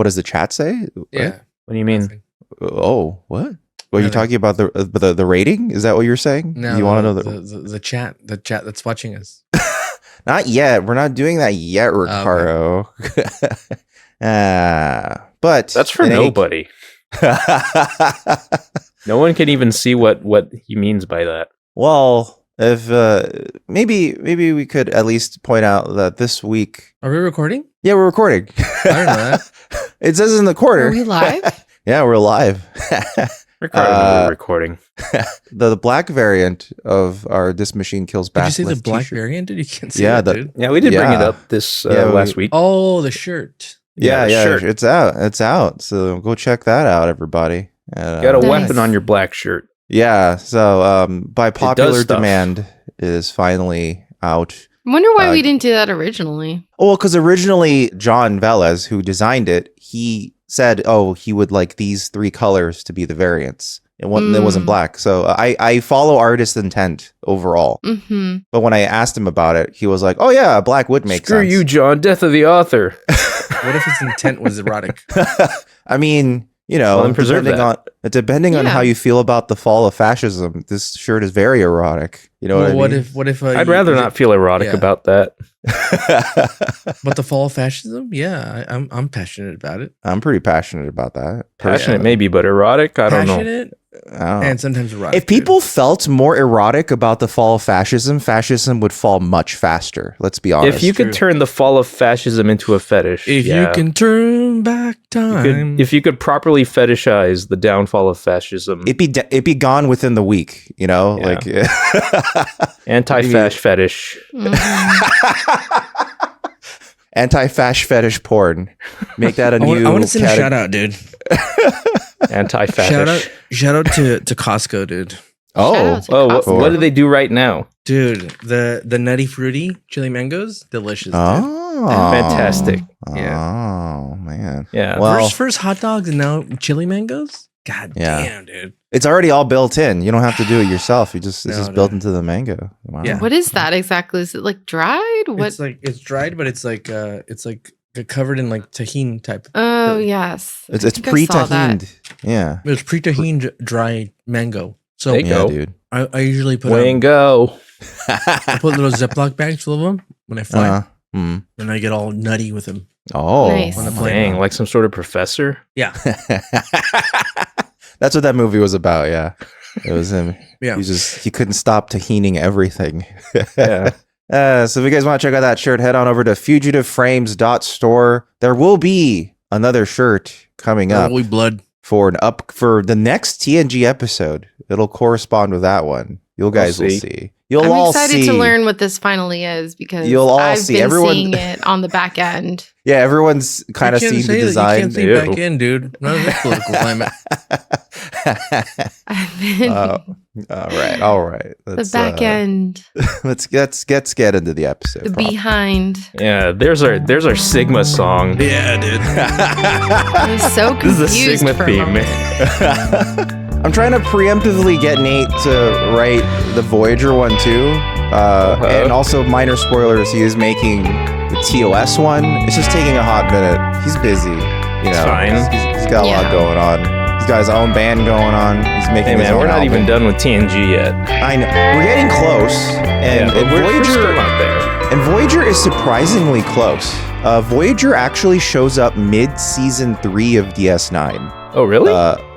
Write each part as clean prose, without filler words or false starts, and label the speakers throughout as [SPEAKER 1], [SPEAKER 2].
[SPEAKER 1] What does the chat say?
[SPEAKER 2] Yeah.
[SPEAKER 3] What do you mean?
[SPEAKER 1] Oh, what? Are you talking about the rating? Is that what you're saying?
[SPEAKER 2] No,
[SPEAKER 1] you want to know
[SPEAKER 2] the chat that's watching us?
[SPEAKER 1] Not yet. We're not doing that yet, Ricardo. But
[SPEAKER 3] that's for nobody. No one can even see what he means by that.
[SPEAKER 1] Well, if maybe we could at least point out that this week.
[SPEAKER 2] Are we recording?
[SPEAKER 1] Yeah, we're recording.
[SPEAKER 2] I don't know that.
[SPEAKER 1] It says in the corner.
[SPEAKER 4] Are we live?
[SPEAKER 1] Yeah, we're live.
[SPEAKER 3] Ricardo, we're recording.
[SPEAKER 1] The black variant of our This Machine Kills Bath.
[SPEAKER 2] Did you see the black
[SPEAKER 1] t-shirt.
[SPEAKER 2] variant? Did you can't see
[SPEAKER 1] Yeah,
[SPEAKER 2] that, dude?
[SPEAKER 3] Yeah, we did bring it up this last week.
[SPEAKER 2] Oh, the shirt.
[SPEAKER 1] Yeah,
[SPEAKER 3] shirt.
[SPEAKER 1] It's out. So go check that out, everybody.
[SPEAKER 3] Got a weapon on your black shirt.
[SPEAKER 1] Yeah. So by popular demand, it is finally out.
[SPEAKER 4] I wonder why we didn't do that originally.
[SPEAKER 1] Well, because originally John Velez, who designed it, he said, he would like these 3 colors to be the variants. It wasn't black. So I follow artist intent overall.
[SPEAKER 4] Mm-hmm.
[SPEAKER 1] But when I asked him about it, he was like, oh yeah, black would make sense.
[SPEAKER 3] Screw you, John. Death of the author.
[SPEAKER 2] What if his intent was erotic?
[SPEAKER 1] I mean, depending on how you feel about the fall of fascism, this shirt is very erotic. You know what I mean?
[SPEAKER 2] What if
[SPEAKER 3] I'd rather not feel erotic about that.
[SPEAKER 2] But the fall of fascism? Yeah, I'm passionate about it.
[SPEAKER 1] I'm pretty passionate about that.
[SPEAKER 3] Passionate maybe, but erotic? I don't know.
[SPEAKER 2] Passionate and sometimes erotic.
[SPEAKER 1] If people felt more erotic about the fall of fascism would fall much faster. Let's be honest.
[SPEAKER 3] If you could turn the fall of fascism into a fetish.
[SPEAKER 2] If you can turn back time.
[SPEAKER 3] If you could properly fetishize the downfall of fascism.
[SPEAKER 1] It'd be gone within the week, you know?
[SPEAKER 3] Yeah.
[SPEAKER 1] Like
[SPEAKER 3] anti-fash fetish.
[SPEAKER 1] Anti-fash fetish porn. Make that a new
[SPEAKER 2] I want to send a shout out, dude.
[SPEAKER 3] Anti-fetish.
[SPEAKER 2] Shout out to Costco, dude.
[SPEAKER 3] What do they do right now?
[SPEAKER 2] Dude, the Nutty Fruity chili mangoes, delicious.
[SPEAKER 1] Oh,
[SPEAKER 3] fantastic.
[SPEAKER 2] Yeah.
[SPEAKER 1] Oh, man.
[SPEAKER 3] Yeah.
[SPEAKER 1] Well,
[SPEAKER 2] first hot dogs and now chili mangoes? God damn, dude.
[SPEAKER 1] It's already all built in. You don't have to do it yourself. It's just built into the mango. Wow.
[SPEAKER 2] Yeah.
[SPEAKER 4] What is that exactly? Is it like dried? What?
[SPEAKER 2] It's dried, but it's like covered in like tahini type.
[SPEAKER 4] Oh yes,
[SPEAKER 1] it's pre-tahined. Yeah,
[SPEAKER 2] it's pre-tahined dry mango. So
[SPEAKER 3] there you go,
[SPEAKER 1] dude.
[SPEAKER 2] I usually put I put little Ziploc bags full of them when I fly, and I get all nutty with them.
[SPEAKER 1] Oh,
[SPEAKER 4] nice.
[SPEAKER 2] On the plane.
[SPEAKER 3] Dang, like some sort of professor.
[SPEAKER 2] Yeah,
[SPEAKER 1] that's what that movie was about. Yeah, it was him.
[SPEAKER 2] Yeah,
[SPEAKER 1] he couldn't stop tahining everything.
[SPEAKER 3] Yeah.
[SPEAKER 1] So if you guys want to check out that shirt, head on over to fugitiveframes.store. There will be another shirt coming up
[SPEAKER 2] Holy blood.
[SPEAKER 1] for the next TNG episode. It'll correspond with that one. You guys will see.
[SPEAKER 4] I'm excited to learn what this finally is because I've been seeing it on the back end.
[SPEAKER 1] Yeah, everyone's kind of seen the design.
[SPEAKER 2] You can't see back end, dude. Not in this political climate.
[SPEAKER 1] All right.
[SPEAKER 4] The back end.
[SPEAKER 1] Let's get into the episode.
[SPEAKER 4] The behind.
[SPEAKER 3] Yeah, there's our Sigma song.
[SPEAKER 2] Yeah, dude.
[SPEAKER 4] I was so confused.
[SPEAKER 3] This is a Sigma theme, man.
[SPEAKER 1] I'm trying to preemptively get Nate to write the Voyager one too. And also, minor spoilers, he is making the TOS one. It's just taking a hot minute. He's busy. You know,
[SPEAKER 3] fine.
[SPEAKER 1] He's got a lot going on. He's got his own band going on. He's making his own
[SPEAKER 3] we're not
[SPEAKER 1] album.
[SPEAKER 3] even done with TNG yet.
[SPEAKER 1] I know. We're getting close. And
[SPEAKER 3] we're still not there.
[SPEAKER 1] And Voyager is surprisingly close. Voyager actually shows up mid-season 3 of DS9.
[SPEAKER 3] Oh, really?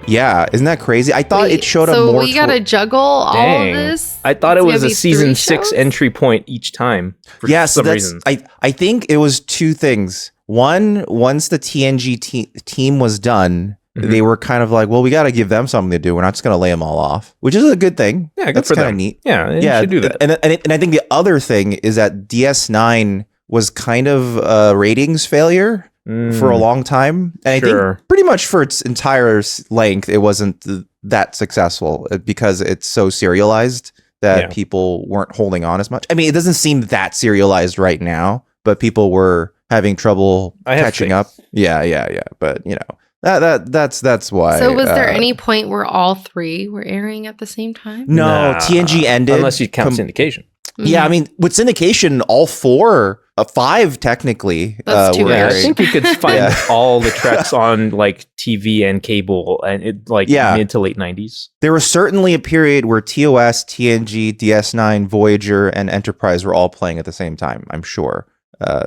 [SPEAKER 1] Yeah, isn't that crazy? I thought it showed up more.
[SPEAKER 4] So we gotta juggle all of this?
[SPEAKER 3] I thought it was a season 6 entry point each time. For some reason.
[SPEAKER 1] I think it was 2 things. One, once the TNG team was done, they were kind of like, well, we got to give them something to do. We're not just going to lay them all off, which is a good thing.
[SPEAKER 3] Yeah,
[SPEAKER 1] that's kind of neat.
[SPEAKER 3] Yeah, you should do that.
[SPEAKER 1] And I think the other thing is that DS9 was kind of a ratings failure for a long time. And I think pretty much for its entire length, it wasn't that successful because it's so serialized that people weren't holding on as much. I mean, it doesn't seem that serialized right now, but people were having trouble catching up. Yeah. But you know, that's why.
[SPEAKER 4] So was there any point where all 3 were airing at the same time?
[SPEAKER 1] No, TNG ended.
[SPEAKER 3] Unless you count syndication.
[SPEAKER 1] Yeah, I mean, with syndication, all 4 5 technically.
[SPEAKER 4] That's too
[SPEAKER 3] I think you could find all the treks on like TV and cable, and it mid to late 90s.
[SPEAKER 1] There was certainly a period where TOS, TNG, DS9, Voyager, and Enterprise were all playing at the same time. I'm sure.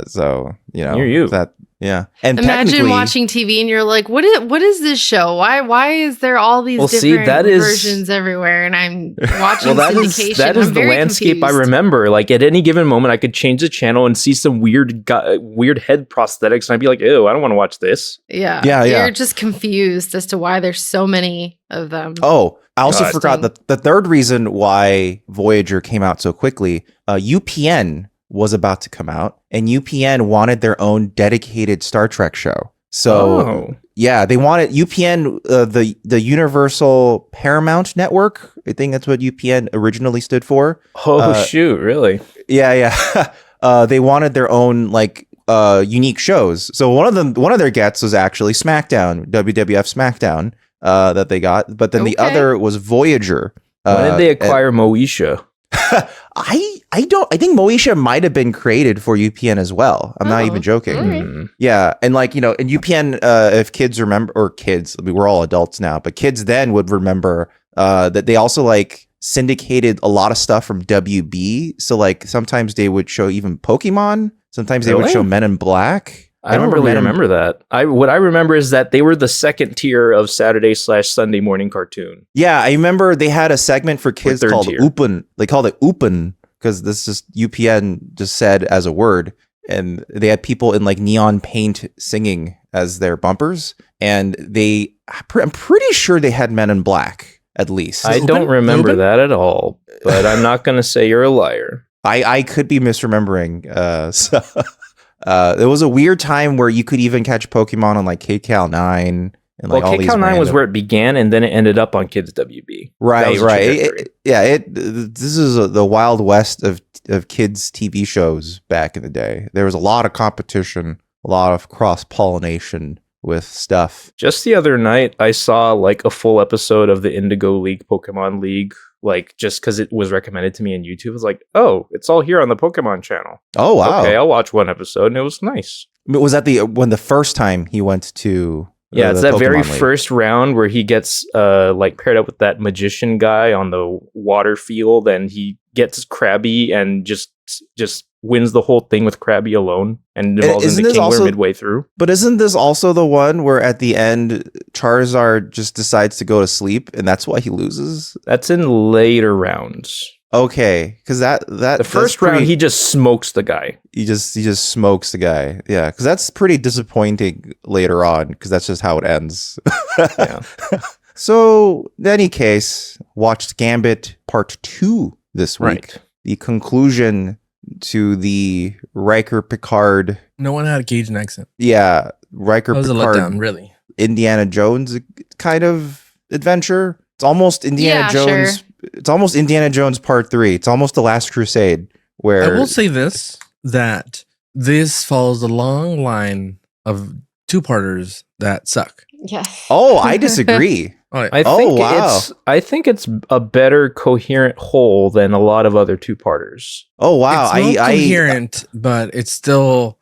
[SPEAKER 1] So that. Yeah, and
[SPEAKER 4] imagine watching TV and you're like, what is this show? Why is there all these different versions everywhere? And I'm watching syndication.
[SPEAKER 3] That is the landscape confused. I remember. Like at any given moment, I could change the channel and see some weird head prosthetics, and I'd be like, ew, I don't want to watch this.
[SPEAKER 4] Yeah. You're just confused as to why there's so many of them.
[SPEAKER 1] Oh, I also forgot that the third reason why Voyager came out so quickly, UPN was about to come out, and UPN wanted their own dedicated Star Trek show. So they wanted UPN, the Universal Paramount Network. I think that's what UPN originally stood for.
[SPEAKER 3] Shoot, really?
[SPEAKER 1] Yeah. They wanted their own unique shows. So one of their gets was actually SmackDown, WWF SmackDown, that they got. But then the other was Voyager.
[SPEAKER 3] When did they acquire Moesha?
[SPEAKER 1] I think Moesha might have been created for UPN as well. I'm not even joking.
[SPEAKER 4] Right.
[SPEAKER 1] Yeah. And in UPN, if kids remember, or kids, we're all adults now, but kids then would remember that they also syndicated a lot of stuff from WB. So sometimes they would show even Pokemon. Sometimes they would show Men in Black.
[SPEAKER 3] I don't really remember that. What I remember is that they were the second tier of Saturday/Sunday morning cartoon.
[SPEAKER 1] Yeah, I remember they had a segment for kids called Open. They called it Open because this is UPN just said as a word, and they had people in neon paint singing as their bumpers, and I'm pretty sure they had Men in Black at least.
[SPEAKER 3] I don't remember that at all, but I'm not going to say you're a liar.
[SPEAKER 1] I could be misremembering. There was a weird time where you could even catch Pokemon on KCal 9 and all these.
[SPEAKER 3] KCal 9 was where it began, and then it ended up on Kids WB.
[SPEAKER 1] Right. This is the Wild West of kids TV shows back in the day. There was a lot of competition, a lot of cross pollination with stuff.
[SPEAKER 3] Just the other night, I saw a full episode of the Indigo League Pokemon League. Just because it was recommended to me on YouTube, it was it's all here on the Pokemon channel.
[SPEAKER 1] Oh, wow.
[SPEAKER 3] Okay, I'll watch one episode, and it was nice.
[SPEAKER 1] Was that the first time he went to...
[SPEAKER 3] it's that Pokemon very League. First round where he gets paired up with that magician guy on the water field, and he gets Krabby and just wins the whole thing with Krabby alone and involves into Kingler midway through.
[SPEAKER 1] But isn't this also the one where at the end Charizard just decides to go to sleep and that's why he loses?
[SPEAKER 3] That's in later rounds.
[SPEAKER 1] Okay, because the
[SPEAKER 3] first round he just smokes the guy.
[SPEAKER 1] He just smokes the guy. Yeah, because that's pretty disappointing later on because that's just how it ends.
[SPEAKER 3] Yeah.
[SPEAKER 1] So in any case, watched Gambit Part 2 this week.
[SPEAKER 3] Right.
[SPEAKER 1] The conclusion to the Riker Picard.
[SPEAKER 2] No one had a Cajun accent.
[SPEAKER 1] Yeah, Riker Picard.
[SPEAKER 2] That was a letdown, really.
[SPEAKER 1] Indiana Jones kind of adventure. It's almost Indiana Jones. Sure. It's almost Indiana Jones Part 3. It's almost The Last Crusade. Where
[SPEAKER 2] I will say that this follows a long line of two-parters that suck.
[SPEAKER 4] Yes.
[SPEAKER 1] Oh, I disagree.
[SPEAKER 3] I think it's a better coherent whole than a lot of other two-parters.
[SPEAKER 1] Oh wow,
[SPEAKER 2] it's not coherent, but it's still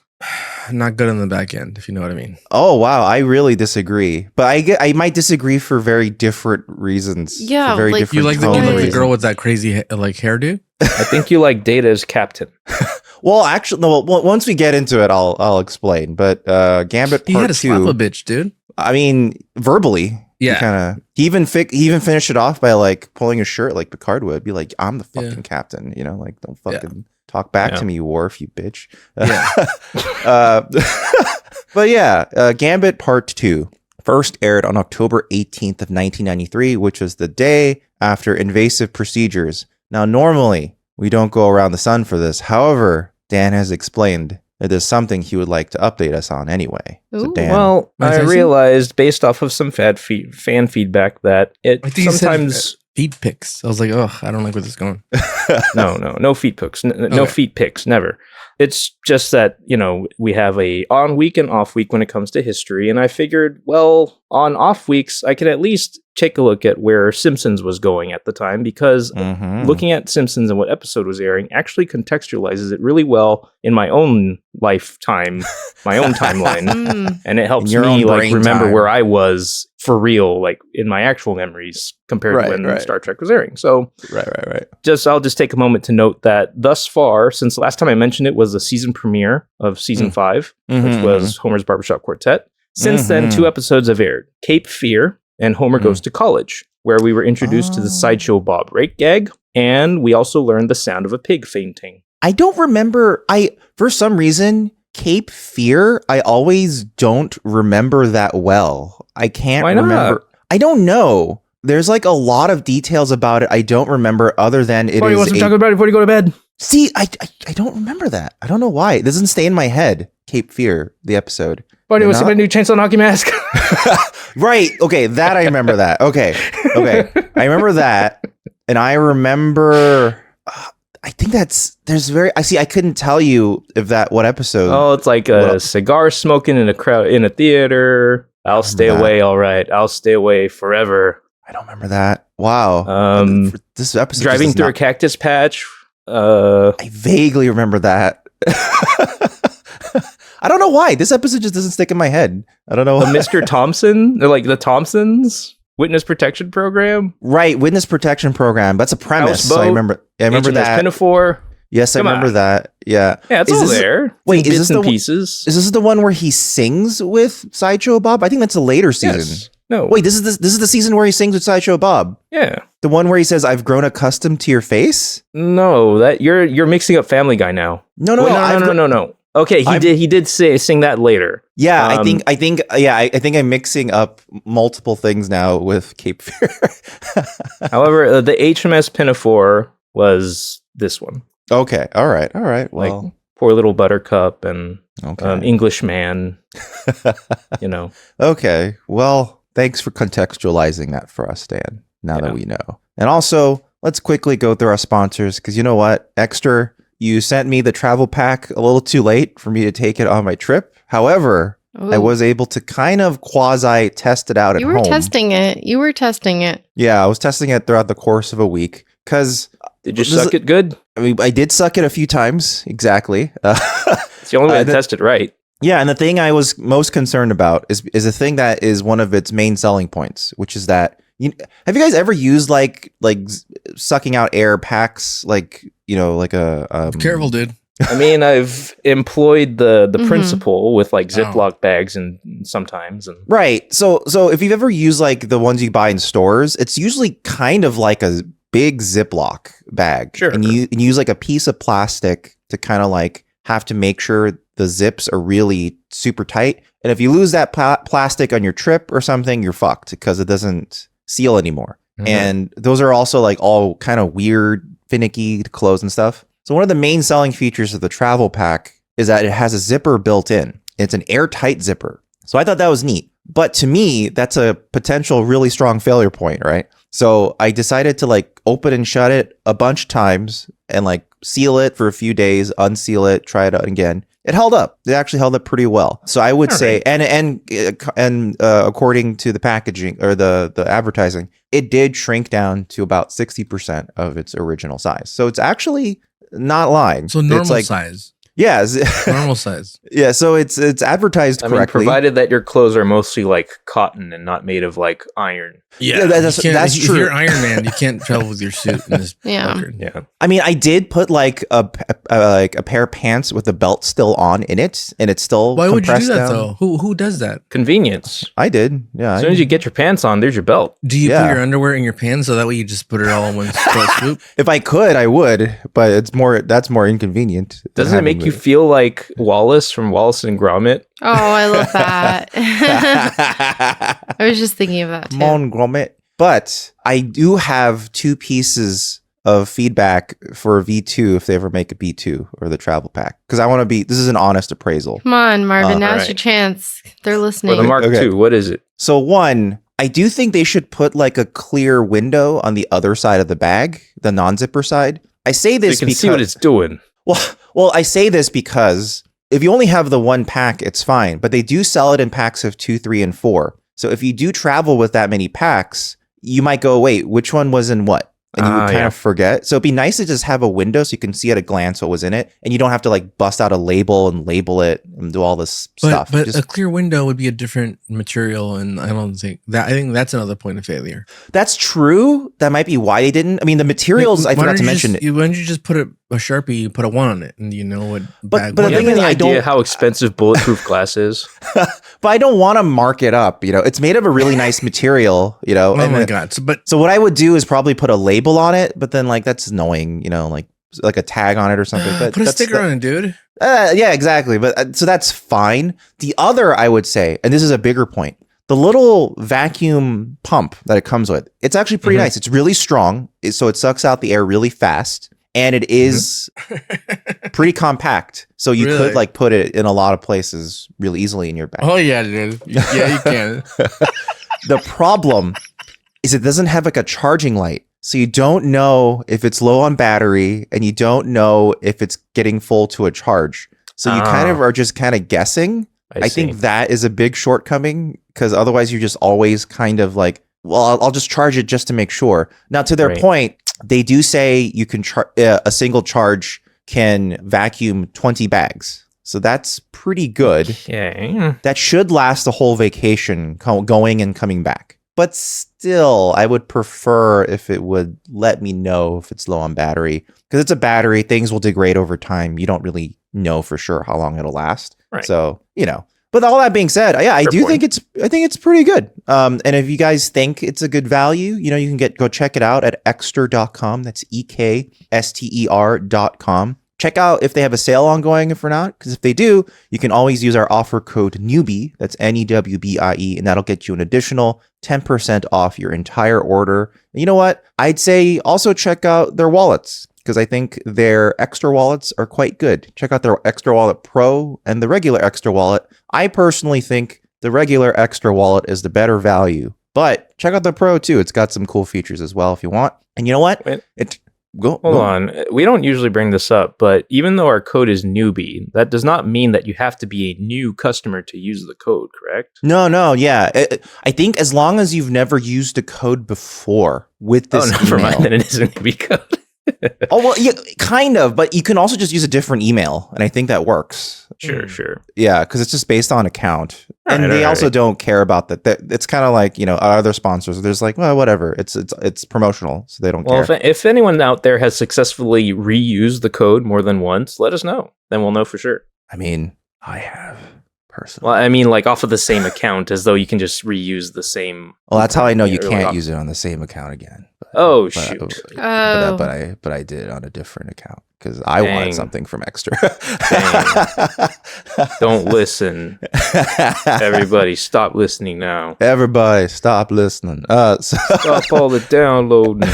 [SPEAKER 2] not good on the back end, if you know what I mean.
[SPEAKER 1] Oh wow, I really disagree, but I might disagree for very different reasons.
[SPEAKER 4] Yeah,
[SPEAKER 1] very different.
[SPEAKER 2] You like the girl with that crazy hairdo?
[SPEAKER 3] I think you like Data as Captain.
[SPEAKER 1] Well, actually, no. Once we get into it, I'll explain. But Gambit Part 2.
[SPEAKER 2] He had to slap a bitch, dude.
[SPEAKER 1] I mean, verbally.
[SPEAKER 2] Yeah.
[SPEAKER 1] He even finished it off by pulling his shirt like Picard would. Be like, I'm the fucking captain. Don't fucking talk back to me, Worf, you bitch. Yeah. But yeah, Gambit Part 2 first aired on October 18th of 1993, which was the day after Invasive Procedures. Now, normally we don't go around the sun for this. However, Dan has explained that there's something he would like to update us on anyway. So Dan,
[SPEAKER 3] well, I realized based off of some fan feedback that it sometimes
[SPEAKER 2] feet pics. I was like, oh, I don't like where this is going.
[SPEAKER 3] No feet pics. No feet pics. Never. It's just that, we have a on week and off week when it comes to history. And I figured, well, on off weeks, I could at least take a look at where Simpsons was going at the time, because looking at Simpsons and what episode was airing actually contextualizes it really well in my own lifetime, my own timeline. And it helps me remember where I was for real, like in my actual memories compared to when Star Trek was airing. So
[SPEAKER 1] right.
[SPEAKER 3] I'll just take a moment to note that thus far, since the last time I mentioned it was the season premiere of season 5, which was Homer's Barbershop Quartet. Since then, 2 episodes have aired: Cape Fear and Homer Goes to College, where we were introduced to the Sideshow Bob rake gag, and we also learned the sound of a pig fainting.
[SPEAKER 1] I don't remember. For some reason, Cape Fear, I always don't remember that well. I can't remember. I don't know. There's like a lot of details about it I don't remember, other than it
[SPEAKER 3] is. Talk about it before you go to bed.
[SPEAKER 1] See, I don't remember that. I don't know why. It doesn't stay in my head. Cape Fear, the episode.
[SPEAKER 3] Barney, what's my new chainsaw hockey mask?
[SPEAKER 1] Right. Okay. That I remember that. Okay. I remember that. And I remember, I think I couldn't tell you what episode.
[SPEAKER 3] Oh, it's like a cigar smoking in a theater. I'll stay away. All right. I'll stay away forever.
[SPEAKER 1] I don't remember that. Wow. This episode
[SPEAKER 3] driving through a cactus patch.
[SPEAKER 1] I vaguely remember that. I don't know why. This episode just doesn't stick in my head. I don't know.
[SPEAKER 3] Mr. Thompson? They're like the Thompsons? Witness Protection Program?
[SPEAKER 1] Right, Witness Protection Program. That's a premise. So I remember
[SPEAKER 3] HMS
[SPEAKER 1] that.
[SPEAKER 3] Pinafore.
[SPEAKER 1] Yes, I remember that. Yeah.
[SPEAKER 3] Yeah, it's all there.
[SPEAKER 1] Wait,
[SPEAKER 3] is this pieces?
[SPEAKER 1] Is this the one where he sings with Sideshow Bob? I think that's a later season.
[SPEAKER 3] Yes. No.
[SPEAKER 1] Wait, this is the season where he sings with Sideshow Bob.
[SPEAKER 3] Yeah.
[SPEAKER 1] The one where he says, "I've grown accustomed to your face"?
[SPEAKER 3] No, that you're mixing up Family Guy now.
[SPEAKER 1] No.
[SPEAKER 3] No. Okay, he did sing that later.
[SPEAKER 1] Yeah, I think I'm mixing up multiple things now with Cape Fear.
[SPEAKER 3] However, the HMS Pinafore was this one.
[SPEAKER 1] Okay, all right. Well,
[SPEAKER 3] like Poor Little Buttercup and Englishman.
[SPEAKER 1] Okay, well, thanks for contextualizing that for us, Dan. Now that we know, and also let's quickly go through our sponsors, because you know what, Extra. You sent me the travel pack a little too late for me to take it on my trip. However, I was able to kind of quasi test it out at home.
[SPEAKER 4] You were testing it.
[SPEAKER 1] Yeah, I was testing it throughout the course of a week. Because
[SPEAKER 3] did you suck it good?
[SPEAKER 1] I mean, I did suck it a few times. Exactly.
[SPEAKER 3] It's the only way to test it right.
[SPEAKER 1] Yeah, and the thing I was most concerned about is a thing that is one of its main selling points, which is that have you guys ever used like sucking out air packs, like a
[SPEAKER 2] Careful, dude.
[SPEAKER 3] I mean, I've employed the principle with like Ziploc bags and sometimes.
[SPEAKER 1] Right. So if you've ever used like the ones you buy in stores, it's usually kind of like a big Ziploc bag.
[SPEAKER 3] Sure.
[SPEAKER 1] And you use like a piece of plastic to kind of like have to make sure the zips are really super tight. And if you lose that plastic on your trip or something, you're fucked because it doesn't seal anymore. And those are also like all kind of weird, finicky to close and stuff. So one of the main selling features of the travel pack is that it has a zipper built in. It's an airtight zipper. So I thought that was neat. But to me, that's a potential really strong failure point, right? So I decided to like open and shut it a bunch of times and like seal it for a few days, unseal it, try it out again. It held up. It actually held up pretty well. So I would say, and according to the packaging or the advertising, it did shrink down to about 60% of its original size. So it's actually not lying.
[SPEAKER 2] So normal size.
[SPEAKER 1] Yeah,
[SPEAKER 2] normal size.
[SPEAKER 1] Yeah, so it's advertised correctly. I mean,
[SPEAKER 3] provided that your clothes are mostly like cotton and not made of like iron.
[SPEAKER 1] Yeah, that's true.
[SPEAKER 2] If you're Iron Man, you can't travel with your suit in this.
[SPEAKER 4] Yeah.
[SPEAKER 1] I mean, I did put like a pair of pants with the belt still on in it, and it's still.
[SPEAKER 2] Why would you do that
[SPEAKER 1] down.
[SPEAKER 2] though? Who does that?
[SPEAKER 3] Convenience.
[SPEAKER 1] I did. Yeah.
[SPEAKER 3] As soon as you get your pants on, there's your belt.
[SPEAKER 2] Do you put your underwear in your pants so that way you just put it all in one swoop?
[SPEAKER 1] If I could, I would, but that's more inconvenient.
[SPEAKER 3] Doesn't it make you feel like Wallace from Wallace and Gromit?
[SPEAKER 4] Oh, I love that. I was just thinking of that too.
[SPEAKER 1] Mon Gromit. But I do have 2 pieces of feedback for V2 if they ever make a B2 or the travel pack. Because I want to this is an honest appraisal.
[SPEAKER 4] Come on, Marvin, now's your chance. They're listening.
[SPEAKER 3] For the Mark II, what is it?
[SPEAKER 1] So 1, I do think they should put like a clear window on the other side of the bag, the non-zipper side. I say this
[SPEAKER 3] because you can see what it's doing.
[SPEAKER 1] Well, I say this because if you only have the one pack, it's fine. But they do sell it in packs of 2, 3, and 4. So if you do travel with that many packs, you might go, wait, which one was in what? And you would kind of forget. So it'd be nice to just have a window so you can see at a glance what was in it. And you don't have to like bust out a label and label it and do all this stuff.
[SPEAKER 2] But just, a clear window would be a different material. And I think that's another point of failure.
[SPEAKER 1] That's true. That might be why they didn't. I mean, the materials, I forgot to mention it.
[SPEAKER 2] Why don't you just put a Sharpie, you put a 1 on it and you know what
[SPEAKER 1] but the thing is,
[SPEAKER 3] I don't how expensive bulletproof glass is.
[SPEAKER 1] But I don't want to mark it up. You know, it's made of a really nice material, you know.
[SPEAKER 2] Oh my God.
[SPEAKER 1] So what I would do is probably put a label on it, but then like that's annoying, you know, like a tag on it or something. But
[SPEAKER 2] put a sticker on it, dude.
[SPEAKER 1] Yeah, exactly. But so that's fine. The other, I would say, and this is a bigger point, the little vacuum pump that it comes with, it's actually pretty nice. It's really strong, so it sucks out the air really fast. And it is pretty compact. So you could like put it in a lot of places really easily in your bag.
[SPEAKER 2] Oh, yeah, dude. Yeah, you can.
[SPEAKER 1] The problem is it doesn't have like a charging light. So you don't know if it's low on battery and you don't know if it's getting full to a charge. So you kind of are just kind of guessing. I think that is a big shortcoming because otherwise you're just always kind of like, well, I'll just charge it just to make sure. Now, to their point, they do say you can a single charge can vacuum 20 bags. So that's pretty good.
[SPEAKER 3] Okay.
[SPEAKER 1] That should last the whole vacation going and coming back. But still, I would prefer if it would let me know if it's low on battery. Because it's a battery, things will degrade over time. You don't really know for sure how long it'll last.
[SPEAKER 3] Right.
[SPEAKER 1] So, you know. But all that being said, yeah, I think it's pretty good. And if you guys think it's a good value, you know, you can go check it out at ekster.com. That's ekster.com. Check out if they have a sale ongoing, if not, because if they do, you can always use our offer code Newbie. That's NEWBIE, and that'll get you an additional 10% off your entire order. And you know what? I'd say also check out their wallets, because I think their extra wallets are quite good. Check out their Extra Wallet Pro and the regular Extra Wallet. I personally think the regular Extra Wallet is the better value, but check out the Pro too. It's got some cool features as well if you want. And you know what?
[SPEAKER 3] Hold on. We don't usually bring this up, but even though our code is Newbie, that does not mean that you have to be a new customer to use the code, correct?
[SPEAKER 1] No, yeah. I think as long as you've never used a code before with this
[SPEAKER 3] never mind, then it is a Newbie code.
[SPEAKER 1] Oh, well, yeah, kind of, but you can also just use a different email, and I think that works.
[SPEAKER 3] Sure.
[SPEAKER 1] Yeah, because it's just based on account. And they also don't care about that. It's kind of like, you know, our other sponsors, there's like, well, whatever. It's promotional, so they don't care.
[SPEAKER 3] Well, if anyone out there has successfully reused the code more than once, let us know. Then we'll know for sure.
[SPEAKER 1] I mean, I have. Personally.
[SPEAKER 3] Well, I mean, like off of the same account, as though you can just reuse the same.
[SPEAKER 1] Well, that's how I know you can't use it on the same account again.
[SPEAKER 3] Shoot!
[SPEAKER 1] But I did it on a different account because I wanted something from Extra.
[SPEAKER 3] Don't listen, everybody! Stop listening now.
[SPEAKER 1] Everybody, stop listening.
[SPEAKER 3] Stop all the downloading.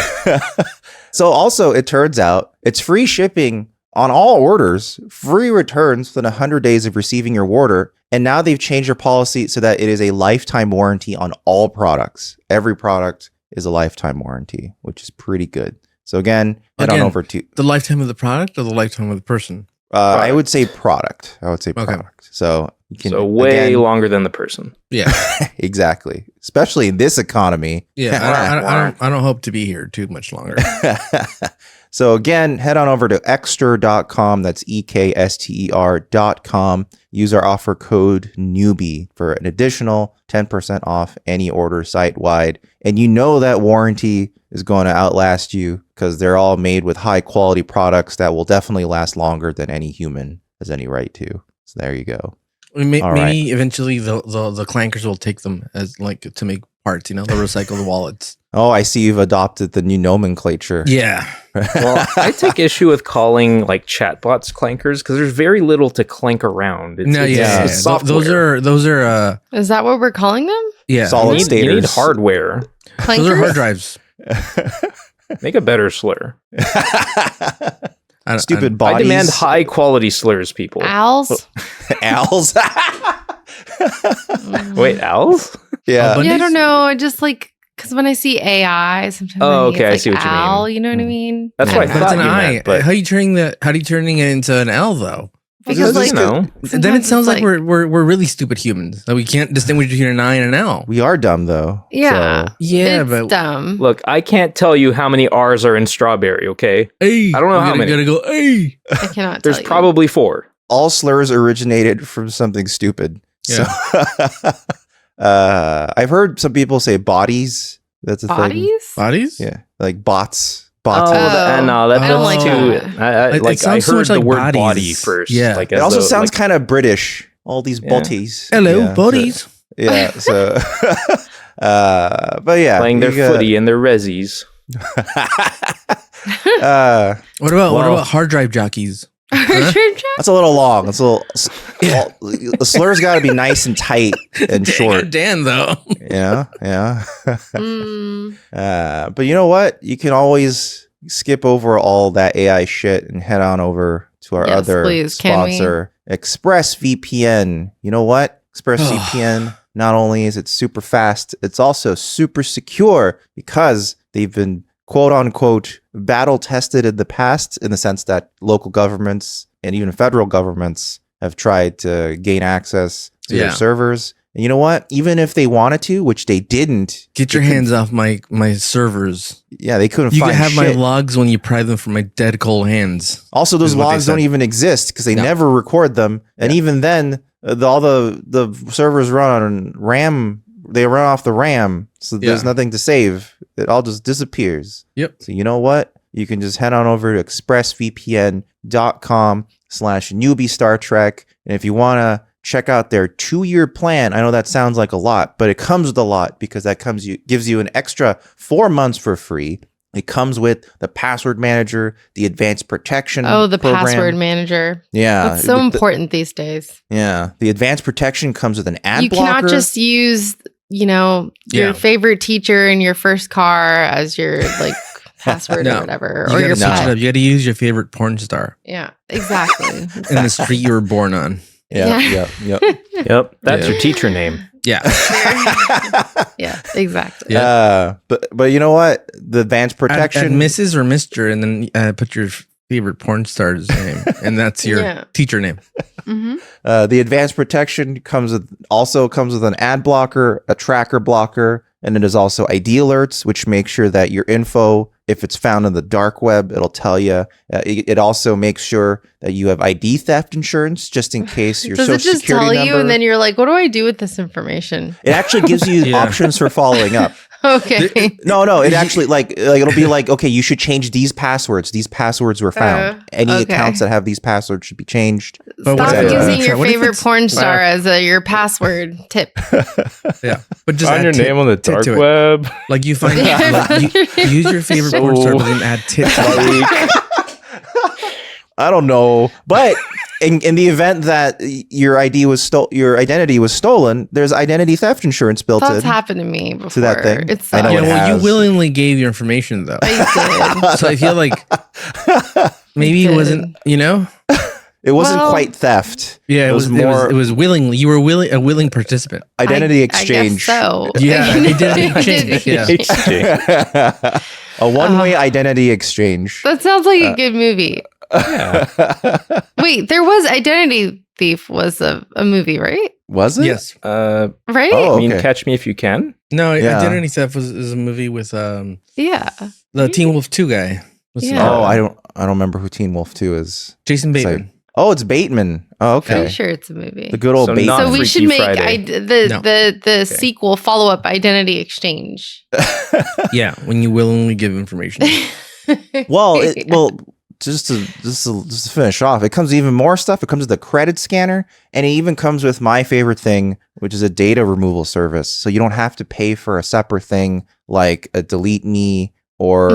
[SPEAKER 1] So also, it turns out it's free shipping on all orders, free returns within 100 days of receiving your order. And now they've changed their policy so that it is a lifetime warranty on all products. Every product is a lifetime warranty, which is pretty good. So again, head on over to
[SPEAKER 2] the lifetime of the product or the lifetime of the person.
[SPEAKER 1] I would say product. Product. So you can
[SPEAKER 3] way longer than the person.
[SPEAKER 2] Yeah,
[SPEAKER 1] exactly. Especially in this economy.
[SPEAKER 2] Yeah, I don't hope to be here too much longer.
[SPEAKER 1] So again, head on over to ekster.com. That's ekster.com. Use our offer code Newbie for an additional 10% off any order site-wide. And you know that warranty is going to outlast you because they're all made with high-quality products that will definitely last longer than any human has any right to. So there you go.
[SPEAKER 2] Maybe eventually the clankers will take them as like to make parts, you know, they'll recycle the wallets.
[SPEAKER 1] Oh, I see you've adopted the new nomenclature.
[SPEAKER 2] Yeah.
[SPEAKER 3] Well, I take issue with calling like chatbots clankers because there's very little to clank around.
[SPEAKER 2] It's software. Those are.
[SPEAKER 4] Is that what we're calling them?
[SPEAKER 2] Yeah.
[SPEAKER 1] Solid staters.
[SPEAKER 3] You need hardware.
[SPEAKER 4] Clankers?
[SPEAKER 2] Those are hard drives.
[SPEAKER 3] Make a better slur.
[SPEAKER 1] Stupid bodies.
[SPEAKER 3] I demand high quality slurs, people.
[SPEAKER 4] Owls?
[SPEAKER 1] Owls?
[SPEAKER 3] Wait, owls?
[SPEAKER 1] Yeah.
[SPEAKER 4] Yeah, I don't know. I just like, because when I see AI, sometimes
[SPEAKER 3] I
[SPEAKER 4] see
[SPEAKER 3] what
[SPEAKER 4] Al,
[SPEAKER 3] you mean.
[SPEAKER 4] You know what I mean?
[SPEAKER 3] That's what I thought you meant. But
[SPEAKER 2] how are you turning it into an L though?
[SPEAKER 4] Because like,
[SPEAKER 2] then it sounds like we're really stupid humans. That we can't distinguish between an I and an L.
[SPEAKER 1] We are dumb though.
[SPEAKER 4] Yeah.
[SPEAKER 1] So.
[SPEAKER 2] Yeah,
[SPEAKER 4] it's
[SPEAKER 2] but
[SPEAKER 4] dumb.
[SPEAKER 3] Look, I can't tell you how many R's are in strawberry, okay?
[SPEAKER 2] Hey,
[SPEAKER 3] I don't know how many.
[SPEAKER 2] Gotta go, hey.
[SPEAKER 4] I cannot
[SPEAKER 3] There's
[SPEAKER 4] tell you.
[SPEAKER 3] probably 4.
[SPEAKER 1] All slurs originated from something stupid.
[SPEAKER 2] Yeah.
[SPEAKER 1] So, I've heard some people say bodies. That's a thing.
[SPEAKER 4] Bodies?
[SPEAKER 2] Bodies?
[SPEAKER 1] Yeah, like bots.
[SPEAKER 3] No, that's
[SPEAKER 4] I don't like
[SPEAKER 3] too.
[SPEAKER 4] that.
[SPEAKER 3] I heard the word
[SPEAKER 2] bodies.
[SPEAKER 3] body first.
[SPEAKER 2] Yeah.
[SPEAKER 3] Like,
[SPEAKER 1] It also sounds kind of British. All these bodies.
[SPEAKER 2] Hello,
[SPEAKER 1] Yeah,
[SPEAKER 2] bodies.
[SPEAKER 1] Yeah. So, but yeah,
[SPEAKER 3] playing their footy and their resis.
[SPEAKER 2] What about hard drive jockeys?
[SPEAKER 1] That's a little long. It's a little. The slur's got to be nice and tight and short.
[SPEAKER 2] Dan, though.
[SPEAKER 1] Yeah. But you know what? You can always skip over all that AI shit and head on over to our other sponsor, ExpressVPN. You know what? ExpressVPN, not only is it super fast, it's also super secure because they've been quote unquote battle tested in the past, in the sense that local governments and even federal governments have tried to gain access to their servers. And you know what? Even if they wanted to, which they didn't,
[SPEAKER 2] get your hands off my servers.
[SPEAKER 1] Yeah, they couldn't.
[SPEAKER 2] You
[SPEAKER 1] find
[SPEAKER 2] can have
[SPEAKER 1] shit.
[SPEAKER 2] my logs when you pry them from my dead cold hands.
[SPEAKER 1] Also, those logs don't even exist because they never record them, and even then, all the servers run on RAM. They run off the RAM, so there's nothing to save. It all just disappears.
[SPEAKER 2] Yep.
[SPEAKER 1] So you know what? You can just head on over to expressvpn.com/newbie Star Trek, and if you want to check out their 2-year plan. I know that sounds like a lot, but it comes with a lot because that gives you an extra 4 months for free. It comes with the password manager, the advanced protection.
[SPEAKER 4] The
[SPEAKER 1] program.
[SPEAKER 4] Password manager.
[SPEAKER 1] Yeah.
[SPEAKER 4] It's so important these days.
[SPEAKER 1] Yeah. The advanced protection comes with an ad blocker.
[SPEAKER 4] You cannot just use, your favorite teacher in your first car as your password or whatever.
[SPEAKER 2] You
[SPEAKER 4] or your pet.
[SPEAKER 2] You got to use your favorite porn star.
[SPEAKER 4] Yeah, exactly.
[SPEAKER 2] In the street you were born on.
[SPEAKER 1] Yep.
[SPEAKER 3] Yep. That's your teacher name.
[SPEAKER 2] Yeah.
[SPEAKER 4] Yeah, exactly.
[SPEAKER 1] But you know what? The advanced protection.
[SPEAKER 2] Add Mrs. or Mr. and then put your favorite porn star's name, and that's your teacher name.
[SPEAKER 4] Mm-hmm.
[SPEAKER 1] The advanced protection comes with an ad blocker, a tracker blocker, and it is also ID alerts, which make sure that your info, if it's found in the dark web, it'll tell you. It also makes sure that you have ID theft insurance, just in case your social security number. Does it just tell you,
[SPEAKER 4] and then you're like, what do I do with this information?
[SPEAKER 1] It actually gives you options for following up.
[SPEAKER 4] Okay.
[SPEAKER 1] No. It actually it'll be like, okay, you should change these passwords. These passwords were found. Any accounts that have these passwords should be changed.
[SPEAKER 4] Stop using your favorite porn star as your password tip.
[SPEAKER 2] Yeah, but just
[SPEAKER 3] find your name on the dark web.
[SPEAKER 2] Like you find, you use your favorite porn star, but then add tits.
[SPEAKER 1] I don't know, but. In the event that your identity was stolen, there's identity theft insurance built in.
[SPEAKER 4] That's happened to me before.
[SPEAKER 1] To that thing.
[SPEAKER 4] It's
[SPEAKER 1] I know
[SPEAKER 2] you willingly gave your information though.
[SPEAKER 4] I did.
[SPEAKER 2] So I feel like maybe it wasn't,
[SPEAKER 1] It wasn't quite theft.
[SPEAKER 2] Yeah, it was more. It was willingly. You were a willing participant.
[SPEAKER 1] Identity exchange.
[SPEAKER 4] I guess so.
[SPEAKER 2] Yeah, identity exchange.
[SPEAKER 1] Yeah. A one-way identity exchange.
[SPEAKER 4] That sounds like a good movie.
[SPEAKER 3] Yeah.
[SPEAKER 4] Wait, there was Identity Thief was a movie, right?
[SPEAKER 1] Was it?
[SPEAKER 2] Yes.
[SPEAKER 4] Right?
[SPEAKER 1] Oh,
[SPEAKER 3] I mean, Catch Me If You Can?
[SPEAKER 2] No, Identity Theft is a movie with the Teen Wolf 2 guy.
[SPEAKER 1] I don't remember who Teen Wolf 2 is.
[SPEAKER 2] Jason Bateman.
[SPEAKER 1] It's Bateman. Oh, okay.
[SPEAKER 4] Pretty sure it's a movie.
[SPEAKER 1] The good old Bateman.
[SPEAKER 4] So we should make the sequel follow-up Identity Exchange.
[SPEAKER 2] Yeah, when you willingly give information.
[SPEAKER 1] Just to finish off, it comes with even more stuff. It comes with a credit scanner, and it even comes with my favorite thing, which is a data removal service. So you don't have to pay for a separate thing like a Delete Me or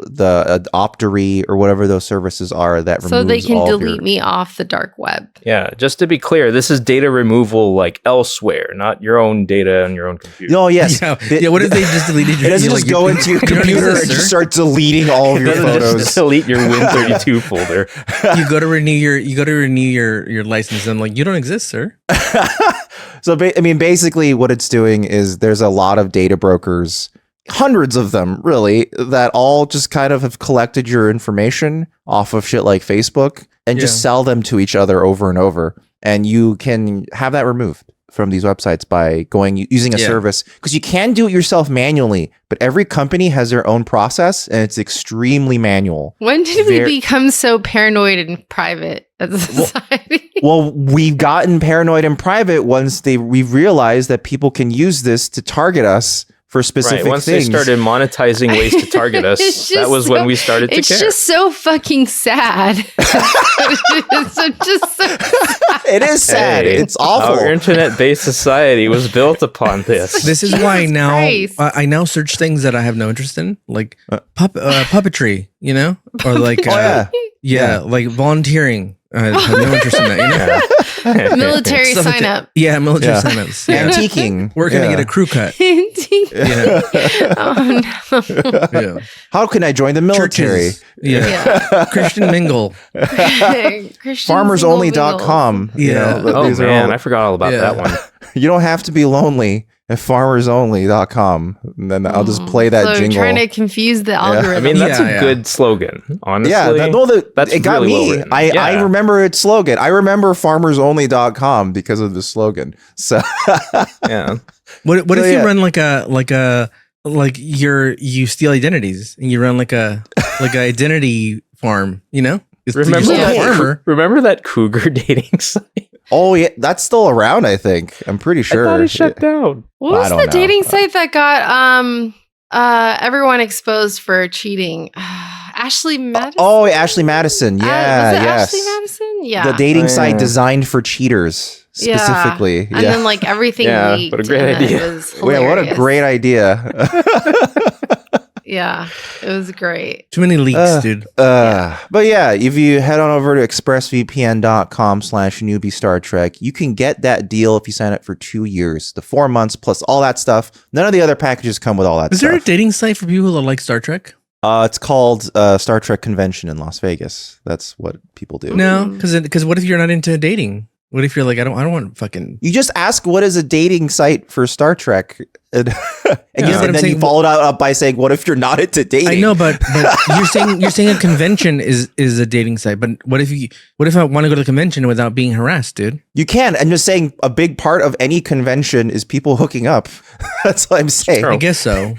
[SPEAKER 1] the Optory or whatever those services are that removes
[SPEAKER 4] so they can
[SPEAKER 1] all
[SPEAKER 4] delete me off the dark web.
[SPEAKER 3] Yeah, just to be clear, this is data removal like elsewhere, not your own data on your own computer.
[SPEAKER 1] Oh, yes.
[SPEAKER 2] Yeah, what if they just deleted your...
[SPEAKER 1] It doesn't just go into your computer and just start deleting all of your photos.
[SPEAKER 3] Just delete your Win32 folder.
[SPEAKER 2] You go to renew your license and like, you don't exist, sir.
[SPEAKER 1] So, basically what it's doing is there's a lot of data brokers, hundreds of them really, that all just kind of have collected your information off of shit like Facebook and just sell them to each other over and over. And you can have that removed from these websites by using a service, because you can do it yourself manually, but every company has their own process and it's extremely manual.
[SPEAKER 4] When did we become so paranoid and private as a society?
[SPEAKER 1] Well, we've gotten paranoid and private once we realized that people can use this to target us for specific
[SPEAKER 3] once
[SPEAKER 1] things.
[SPEAKER 3] They started monetizing ways to target us, that was when we started to care.
[SPEAKER 4] It's just so fucking sad.
[SPEAKER 1] It is sad. It's awful.
[SPEAKER 3] Our internet-based society was built upon this.
[SPEAKER 2] This is why now I now search things that I have no interest in, like puppetry, you know, or like like volunteering. I have no interest in that, you know?
[SPEAKER 4] Military sign up.
[SPEAKER 2] Yeah, military sign-ups. Yeah.
[SPEAKER 1] Antiquing.
[SPEAKER 2] We're going to get a crew cut.
[SPEAKER 4] Oh, no.
[SPEAKER 2] Yeah.
[SPEAKER 1] How can I join the military?
[SPEAKER 2] Christian mingle.
[SPEAKER 1] FarmersOnly.com.
[SPEAKER 2] Yeah.
[SPEAKER 3] Oh, man. I forgot all about that one.
[SPEAKER 1] You don't have to be lonely at FarmersOnly.com. And then I'll just play that jingle.
[SPEAKER 4] Trying to confuse the algorithm.
[SPEAKER 3] I mean, that's a good slogan, honestly.
[SPEAKER 1] Yeah, that's it got
[SPEAKER 3] really
[SPEAKER 1] me. I remember its slogan. I remember FarmersOnly.com because of the slogan. So
[SPEAKER 3] yeah.
[SPEAKER 2] What if you run you steal identities and you run like a identity farm, you know?
[SPEAKER 3] Remember that cougar dating site?
[SPEAKER 1] Oh yeah, that's still around, I think. I'm pretty sure.
[SPEAKER 3] I thought it shut down.
[SPEAKER 4] What was the dating site that got everyone exposed for cheating? Ashley Madison?
[SPEAKER 1] Oh, Ashley Madison. Yeah, yes.
[SPEAKER 4] Ashley Madison? Yeah.
[SPEAKER 1] The dating site designed for cheaters specifically.
[SPEAKER 4] And then like everything leaked.
[SPEAKER 3] What a great idea.
[SPEAKER 1] Yeah, what a great idea.
[SPEAKER 4] Yeah, it was great.
[SPEAKER 2] Too many leaks, dude.
[SPEAKER 1] But yeah, if you head on over to expressvpn.com/newbie Star Trek, you can get that deal if you sign up for 2 years, the 4 months plus all that stuff. None of the other packages come with all that stuff.
[SPEAKER 2] Is there a dating site for people that like Star Trek?
[SPEAKER 1] It's called Star Trek Convention in Las Vegas. That's what people do.
[SPEAKER 2] No, because what if you're not into dating? What if you're like, I don't want fucking...
[SPEAKER 1] You just ask what is a dating site for Star Trek, and then you followed up by saying, what if you're not into dating?
[SPEAKER 2] I know, but you're saying a convention is a dating site, but what if I want to go to the convention without being harassed, dude?
[SPEAKER 1] You can. I'm just saying a big part of any convention is people hooking up. That's what I'm saying.
[SPEAKER 2] I guess so.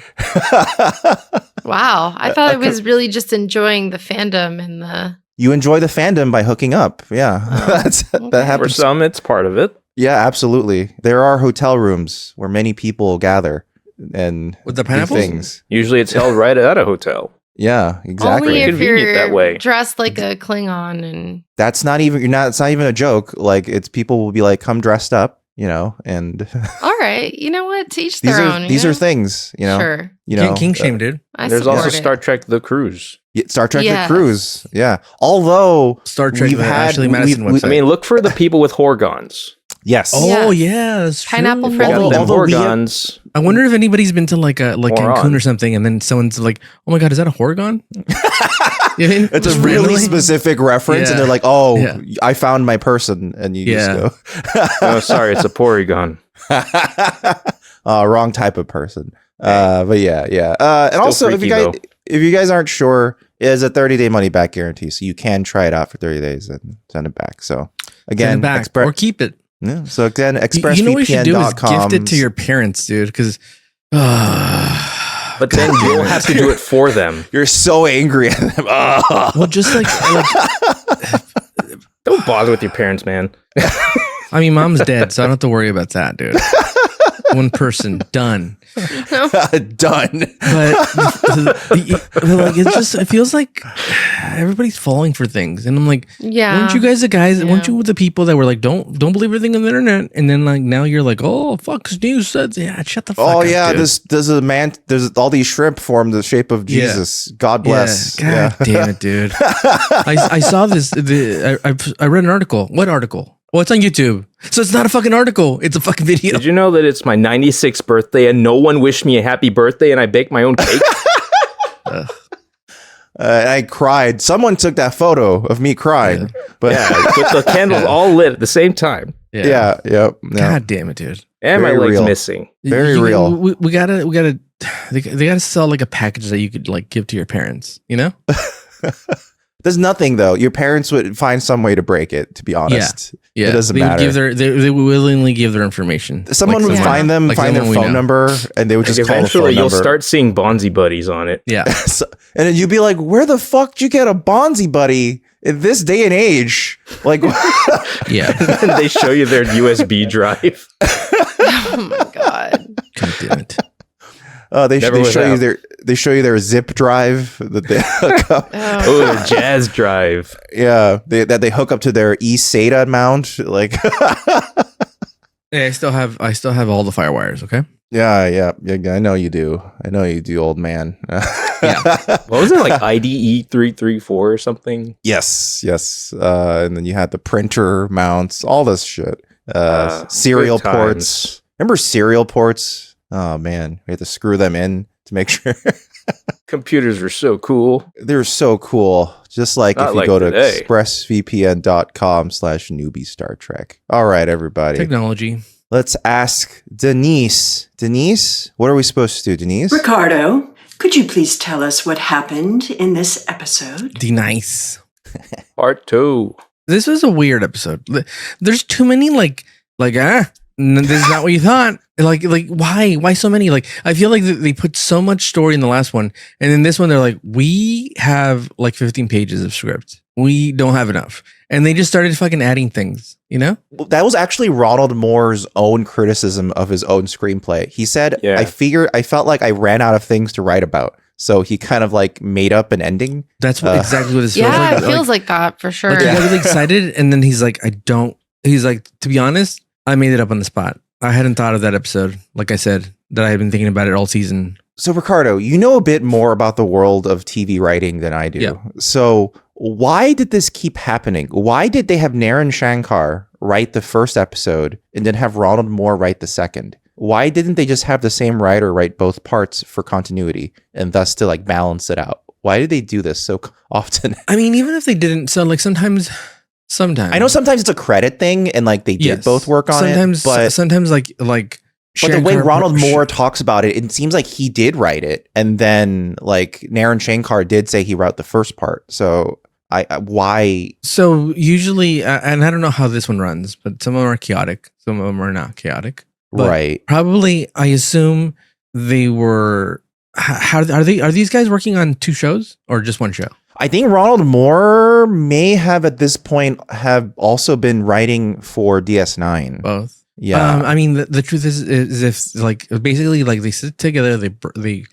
[SPEAKER 4] Wow. I thought it was really just enjoying the fandom and the...
[SPEAKER 1] You enjoy the fandom by hooking up. Yeah. That happens.
[SPEAKER 3] For some, it's part of it.
[SPEAKER 1] Yeah, absolutely. There are hotel rooms where many people gather and
[SPEAKER 2] with the pineapples?
[SPEAKER 1] Things.
[SPEAKER 3] Usually it's held right at a hotel.
[SPEAKER 1] Yeah, exactly.
[SPEAKER 4] Only if
[SPEAKER 3] convenient
[SPEAKER 4] you're
[SPEAKER 3] that way.
[SPEAKER 4] dressed like a Klingon and...
[SPEAKER 1] It's not even a joke. Like, it's people will be like, come dressed up, you know, and...
[SPEAKER 4] All right. You know what? To each their own.
[SPEAKER 1] These are things, you know.
[SPEAKER 4] Sure.
[SPEAKER 1] You know,
[SPEAKER 2] King shame, dude.
[SPEAKER 3] There's also Star Trek The Cruise.
[SPEAKER 1] Star Trek The Cruise. Yeah. Although
[SPEAKER 2] Star Trek
[SPEAKER 1] Ashley
[SPEAKER 2] Madison website.
[SPEAKER 3] I mean, look for the people with horgons.
[SPEAKER 1] Yes.
[SPEAKER 2] Oh yeah, that's true.
[SPEAKER 4] Pineapple friendly.
[SPEAKER 3] Horgons.
[SPEAKER 2] I wonder if anybody's been to like Cancun or something, and then someone's like, "Oh my god, is that a horgon?"
[SPEAKER 1] It's a really specific reference, and they're like, "Oh, I found my person," and you just go,
[SPEAKER 3] "Oh, sorry, it's a Porygon."
[SPEAKER 1] Wrong type of person. But yeah. And still also, freaky, if you guys aren't sure, it is a 30-day money back guarantee, so you can try it out for 30 days and send it back. So again,
[SPEAKER 2] or keep it.
[SPEAKER 1] Yeah. So again, expressvpn.com.
[SPEAKER 2] You know what you should do is gift it to your parents, dude, because.
[SPEAKER 3] But then you'll have to do it for them.
[SPEAKER 1] You're so angry at them.
[SPEAKER 2] Well, just like
[SPEAKER 3] don't bother with your parents, man.
[SPEAKER 2] I mean, mom's dead, so I don't have to worry about that, dude. one person done.
[SPEAKER 1] Done.
[SPEAKER 2] But like it feels like everybody's falling for things, and I'm like, weren't you guys the guys? Weren't you the people that were like, don't believe everything on the internet? And then like now you're like, oh, Fox News said, shut the fuck up.
[SPEAKER 1] Oh yeah,
[SPEAKER 2] dude.
[SPEAKER 1] there's all these shrimp formed the shape of Jesus. God bless.
[SPEAKER 2] God damn it, dude. I saw this. I read an article. What article? Oh, it's on YouTube. So it's not a fucking article. It's a fucking video.
[SPEAKER 3] Did you know that it's my 96th birthday and no one wished me a happy birthday and I baked my own cake?
[SPEAKER 1] I cried. Someone took that photo of me crying. But
[SPEAKER 3] with the candles all lit at the same time.
[SPEAKER 1] Yeah.
[SPEAKER 2] God damn it, dude.
[SPEAKER 3] And my leg's missing.
[SPEAKER 1] Very real.
[SPEAKER 2] We gotta. They gotta sell like a package that you could like give to your parents. You know.
[SPEAKER 1] There's nothing though. Your parents would find some way to break it. To be honest, it doesn't matter.
[SPEAKER 2] They would willingly give their information.
[SPEAKER 1] Someone would find their phone number, and they would just call the phone number.
[SPEAKER 3] Eventually, you'll start seeing Bonzi buddies on it.
[SPEAKER 2] Yeah,
[SPEAKER 1] and then you'd be like, "Where the fuck did you get a Bonzi buddy in this day and age?" Like,
[SPEAKER 2] yeah,
[SPEAKER 3] and they show you their USB drive.
[SPEAKER 4] Oh my god!
[SPEAKER 2] God damn it.
[SPEAKER 1] They show you their zip drive that they hook up.
[SPEAKER 3] Their jazz drive.
[SPEAKER 1] Yeah, that they hook up to their eSATA mount. Like,
[SPEAKER 2] yeah, I still have all the firewires. Okay.
[SPEAKER 1] Yeah. I know you do. Old man.
[SPEAKER 2] Yeah.
[SPEAKER 3] What was it, like IDE 334 or something?
[SPEAKER 1] Yes. And then you had the printer mounts, all this shit. Serial ports. Remember serial ports? Oh man, we had to screw them in to make sure.
[SPEAKER 3] Computers were so cool.
[SPEAKER 1] They're so cool. Just like if you go to expressvpn.com/newbie Star Trek. All right, everybody.
[SPEAKER 2] Technology.
[SPEAKER 1] Let's ask Denise. Denise, what are we supposed to do, Denise?
[SPEAKER 5] Ricardo, could you please tell us what happened in this episode?
[SPEAKER 2] Denise.
[SPEAKER 3] Part 2.
[SPEAKER 2] This was a weird episode. There's too many this is not what you thought. Like why so many? Like, I feel like they put so much story in the last one, and in this one they're like, we have like 15 pages of script. We don't have enough, and they just started fucking adding things. You know,
[SPEAKER 1] that was actually Ronald Moore's own criticism of his own screenplay. He said, I felt like I ran out of things to write about. So he kind of like made up an ending.
[SPEAKER 2] That's exactly what it feels like.
[SPEAKER 4] Yeah, it feels like that for sure.
[SPEAKER 2] Like, he got really excited, and then he's like, he's like, to be honest, I made it up on the spot. I hadn't thought of that episode, like I said, that I had been thinking about it all season.
[SPEAKER 1] So, Ricardo, you know a bit more about the world of TV writing than I do.
[SPEAKER 2] Yeah.
[SPEAKER 1] So why did this keep happening? Why did they have Naren Shankar write the first episode and then have Ronald Moore write the second? Why didn't they just have the same writer write both parts for continuity and thus to like balance it out? Why did they do this so often?
[SPEAKER 2] I mean, even if they didn't, so like sometimes I know
[SPEAKER 1] sometimes it's a credit thing and like they did both work on
[SPEAKER 2] it, but sometimes like
[SPEAKER 1] but the way Ronald Moore talks about it, it seems like he did write it, and then like Naren Shankar did say he wrote the first part. So why?
[SPEAKER 2] So usually, and I don't know how this one runs, but some of them are chaotic, some of them are not chaotic.
[SPEAKER 1] Right?
[SPEAKER 2] Probably, I assume they were. How are these guys working on 2 shows or just 1 show?
[SPEAKER 1] I think Ronald Moore may have at this point have also been writing for DS9.
[SPEAKER 2] Both.
[SPEAKER 1] Yeah.
[SPEAKER 2] I mean, the truth is if like basically like they sit together, they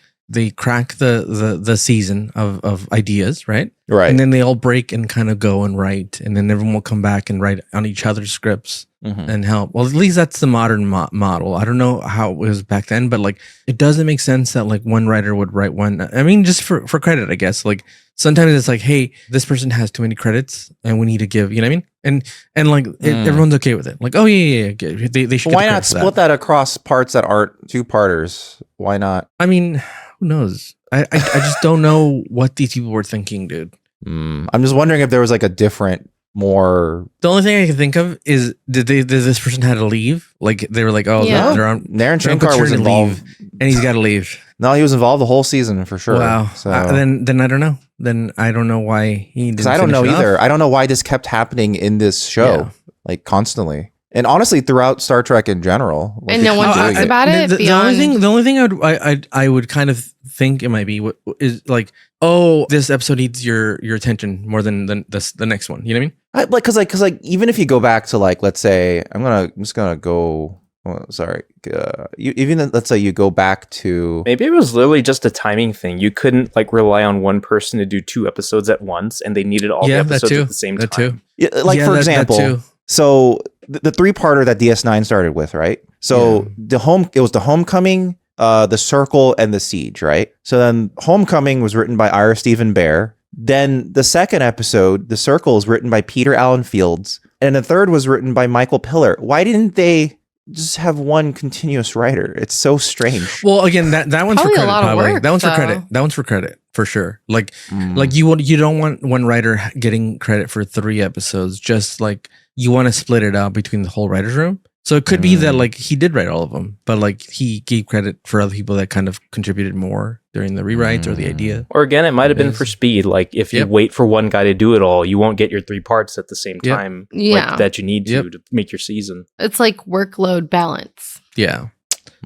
[SPEAKER 2] crack the season of ideas, right?
[SPEAKER 1] Right.
[SPEAKER 2] And then they all break and kind of go and write, and then everyone will come back and write on each other's scripts and help. Well, at least that's the modern model. I don't know how it was back then, but like it doesn't make sense that like one writer would write one. I mean, just for credit, I guess. Like sometimes it's like, hey, this person has too many credits, and we need to give. You know what I mean? And like everyone's okay with it. Like, oh yeah. They should.
[SPEAKER 1] Why not split that across parts that aren't 2-parters? Why not?
[SPEAKER 2] I mean, who knows? I just don't know what these people were thinking, dude.
[SPEAKER 1] I'm just wondering if there was like a different, more.
[SPEAKER 2] The only thing I can think of is did this person had to leave? Like they were like, they're on.
[SPEAKER 1] Naren Shankar was involved,
[SPEAKER 2] and he's got to leave.
[SPEAKER 1] No, he was involved the whole season for sure.
[SPEAKER 2] Wow.
[SPEAKER 1] So
[SPEAKER 2] then I don't know. Then I don't know why he didn't.
[SPEAKER 1] Because I don't know either. I don't know why this kept happening in this show, like constantly. And honestly, throughout Star Trek in general,
[SPEAKER 4] and no one talks about it.
[SPEAKER 2] The only thing I would kind of think it might be is like, oh, this episode needs your attention more than the next one. You know what I mean?
[SPEAKER 1] Because even if you go back to like, let's say, I'm just gonna go sorry. Let's say you go back to
[SPEAKER 3] maybe it was literally just a timing thing. You couldn't like rely on one person to do 2 episodes at once, and they needed all the episodes at the same time.
[SPEAKER 2] Too.
[SPEAKER 1] Yeah, for example, so the 3-parter that DS9 started with, right? So it was the Homecoming, the Circle, and the Siege, right? So then Homecoming was written by Ira Stephen Bear. Then the second episode, The Circle, is written by Peter Allen Fields. And the third was written by Michael Piller. Why didn't they just have one continuous writer? It's so strange.
[SPEAKER 2] Well, again, that one's
[SPEAKER 4] probably
[SPEAKER 2] for credit.
[SPEAKER 4] Work,
[SPEAKER 2] that one's for credit. That one's for credit for sure. Like you don't want one writer getting credit for 3 episodes. Just like you want to split it out between the whole writer's room. So it could be that like he did write all of them, but like he gave credit for other people that kind of contributed more during the rewrites or the idea.
[SPEAKER 3] Or again, it might have been for speed. Like if you wait for one guy to do it all, you won't get your 3 parts at the same time that you need to make your season.
[SPEAKER 4] It's like workload balance.
[SPEAKER 2] Yeah.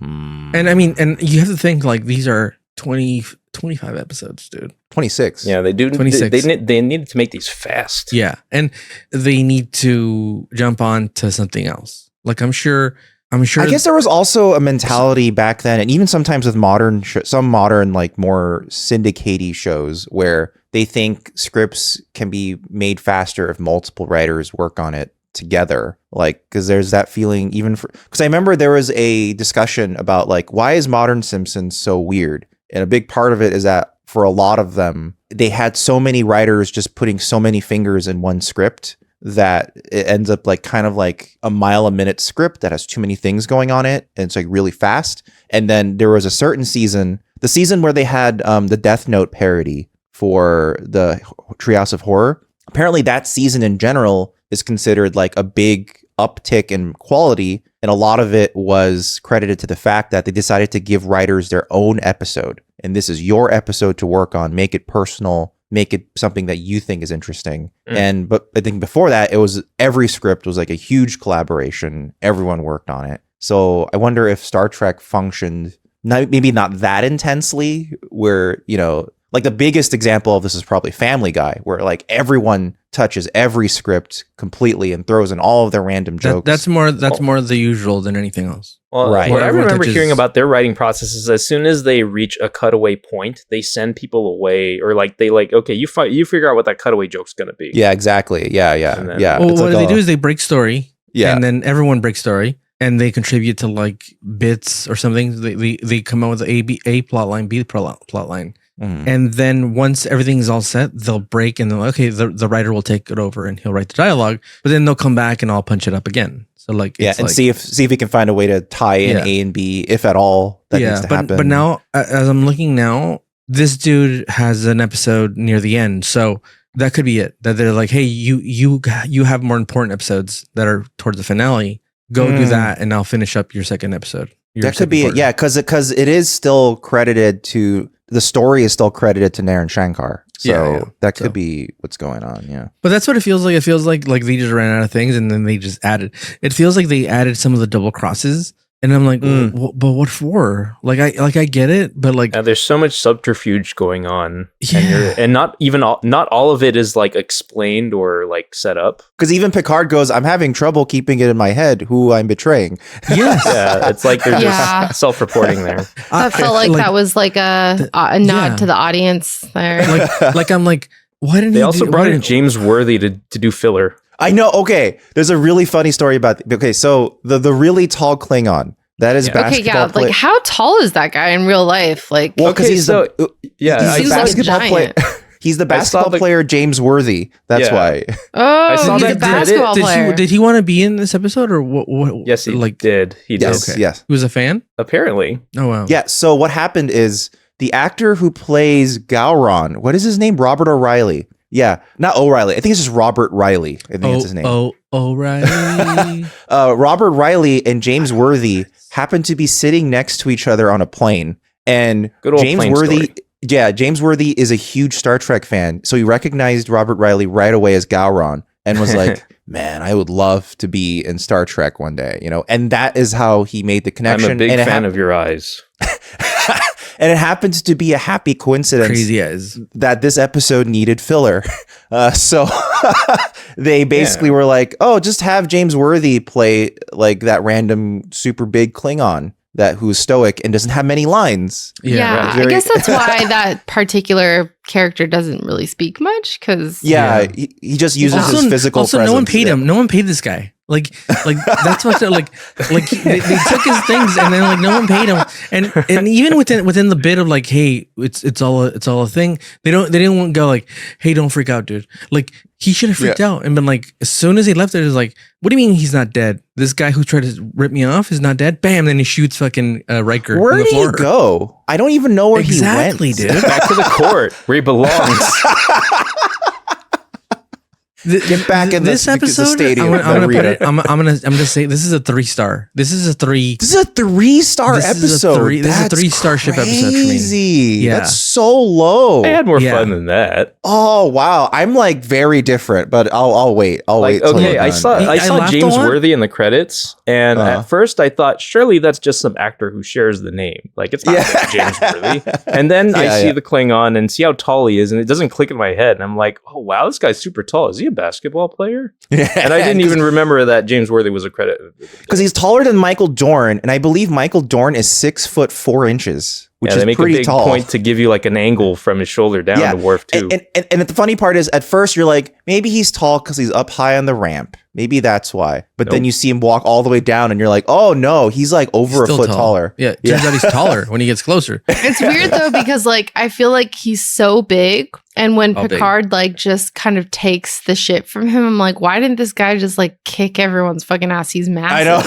[SPEAKER 2] And I mean, and you have to think like these are 25 episodes, dude.
[SPEAKER 1] 26.
[SPEAKER 3] Yeah, they do.
[SPEAKER 2] 26.
[SPEAKER 3] They needed to make these fast.
[SPEAKER 2] Yeah. And they need to jump on to something else. Like I'm sure. I guess
[SPEAKER 1] there was also a mentality back then, and even sometimes with some modern like more syndicated shows where they think scripts can be made faster if multiple writers work on it together. Like, because there's that feeling because I remember there was a discussion about like, why is modern Simpsons so weird? And a big part of it is that for a lot of them, they had so many writers just putting so many fingers in one script that it ends up like kind of like a mile-a-minute script that has too many things going on it, and it's like really fast. And then there was a certain season, the season where they had the Death Note parody for the Treehouse of Horror. Apparently that season in general is considered like a big uptick in quality, and a lot of it was credited to the fact that they decided to give writers their own episode, and this is your episode to work on, make it personal, make it something that you think is interesting. But I think before that, it was every script was like a huge collaboration. Everyone worked on it. So I wonder if Star Trek functioned maybe not that intensely, where, you know, like the biggest example of this is probably Family Guy, where like everyone touches every script completely and throws in all of their random jokes.
[SPEAKER 2] That's more the usual than anything else.
[SPEAKER 3] Well,
[SPEAKER 1] right.
[SPEAKER 3] What I remember hearing about their writing process is as soon as they reach a cutaway point, they send people away, or like they like, okay, you figure out what that cutaway joke's gonna be.
[SPEAKER 1] Yeah, exactly. Yeah.
[SPEAKER 2] Well, what they do is they break story. Yeah. And then everyone breaks story, and they contribute to like bits or something. They come out with a plot line, B plot line. And then once everything's all set, they'll break and they're like, okay, the writer will take it over and he'll write the dialogue, but then they'll come back and I'll punch it up again. So like,
[SPEAKER 1] see if he can find a way to tie in A and B, if at all, that needs to happen.
[SPEAKER 2] But now, as I'm looking now, this dude has an episode near the end, so that could be it. That they're like, hey, you have more important episodes that are towards the finale. Go do that, and I'll finish up your second episode.
[SPEAKER 1] That could be it, yeah, because it is still credited to. The story is still credited to Naren Shankar. So that could be what's going on, yeah.
[SPEAKER 2] But that's what it feels like. It feels like they just ran out of things and then they just added. It feels like they added some of the double crosses. And I'm like, but what for? Like I get it, but like
[SPEAKER 3] there's so much subterfuge going on, and not all of it is like explained or like set up.
[SPEAKER 1] Because even Picard goes, "I'm having trouble keeping it in my head who I'm betraying."
[SPEAKER 2] Yes,
[SPEAKER 3] yeah, it's like they're just self-reporting there.
[SPEAKER 4] I felt like that was like a nod to the audience there.
[SPEAKER 2] Like I'm like, why didn't
[SPEAKER 3] they also brought in James Worthy to do filler?
[SPEAKER 1] I know. Okay, there's a really funny story about. So the really tall Klingon that is basketball.
[SPEAKER 4] Okay, like how tall is that guy in real life? Like,
[SPEAKER 1] well, because he's the basketball player. He's the basketball player James Worthy. That's why.
[SPEAKER 4] Oh, he's a basketball player.
[SPEAKER 2] Did he want to be in this episode or what?
[SPEAKER 3] Yes, he did. He did.
[SPEAKER 1] Yes.
[SPEAKER 2] He was a fan.
[SPEAKER 3] Apparently.
[SPEAKER 2] Oh wow.
[SPEAKER 1] Yeah. So what happened is the actor who plays Gowron. What is his name? Robert O'Reilly. Yeah, not O'Reilly. I think it's just Robert Riley. I think it's his name.
[SPEAKER 2] O'Reilly.
[SPEAKER 1] Robert Riley and James Worthy happened to be sitting next to each other on a plane. And James Worthy, James Worthy is a huge Star Trek fan. So he recognized Robert Riley right away as Gowron and was like, man, I would love to be in Star Trek one day, you know? And that is how he made the connection.
[SPEAKER 3] I'm a big fan of your eyes.
[SPEAKER 1] And it happens to be a happy coincidence
[SPEAKER 2] Crazy eyes.
[SPEAKER 1] that this episode needed filler. So they basically were like, oh, just have James Worthy play like that random super big Klingon who's stoic and doesn't have many lines.
[SPEAKER 4] Yeah, I guess that's why that particular character doesn't really speak much, because
[SPEAKER 1] he just uses his physical presence.
[SPEAKER 2] No one paid him. No one paid this guy. Like that's what like they took his things and then like no one paid him, and even within the bit of like, hey, it's all a thing. They didn't go like, hey, don't freak out, dude. Like he should have freaked out and been like, as soon as he left it was like, what do you mean he's not dead? This guy who tried to rip me off is not dead. Bam! Then he shoots fucking Riker.
[SPEAKER 1] Where did he go? I don't even know where he went.
[SPEAKER 2] Dude.
[SPEAKER 3] Back to the court where he belongs.
[SPEAKER 1] Get back in
[SPEAKER 2] this episode.
[SPEAKER 1] The stadium.
[SPEAKER 2] I'm gonna say this is a 3-star. This is a
[SPEAKER 1] 3-star episode.
[SPEAKER 2] This is a 3-star ship episode for me.
[SPEAKER 1] Yeah, that's so low.
[SPEAKER 3] I had more fun than that.
[SPEAKER 1] Oh wow, I'm like very different, but I'll wait. I'll wait.
[SPEAKER 3] Okay, I saw James Worthy in the credits, and at first I thought surely that's just some actor who shares the name. Like it's not James Worthy. And then I see the Klingon and see how tall he is, and it doesn't click in my head. And I'm like, oh wow, this guy's super tall. Is he a basketball player? Yeah, and I didn't even remember that James Worthy was a credit,
[SPEAKER 1] because he's taller than Michael Dorn, and I believe Michael Dorn is 6'4", which is
[SPEAKER 3] they make
[SPEAKER 1] pretty
[SPEAKER 3] a big
[SPEAKER 1] tall.
[SPEAKER 3] point to give you like an angle from his shoulder down to Worf too.
[SPEAKER 1] And the funny part is, at first you're like, maybe he's tall because he's up high on the ramp. Maybe that's why. But then you see him walk all the way down, and you're like, oh no, he's like over a foot taller.
[SPEAKER 2] Yeah, turns out he's taller when he gets closer.
[SPEAKER 4] It's weird though, because like I feel like he's so big, and when Picard like just kind of takes the shit from him, I'm like, why didn't this guy just like kick everyone's fucking ass? He's massive.
[SPEAKER 1] I know.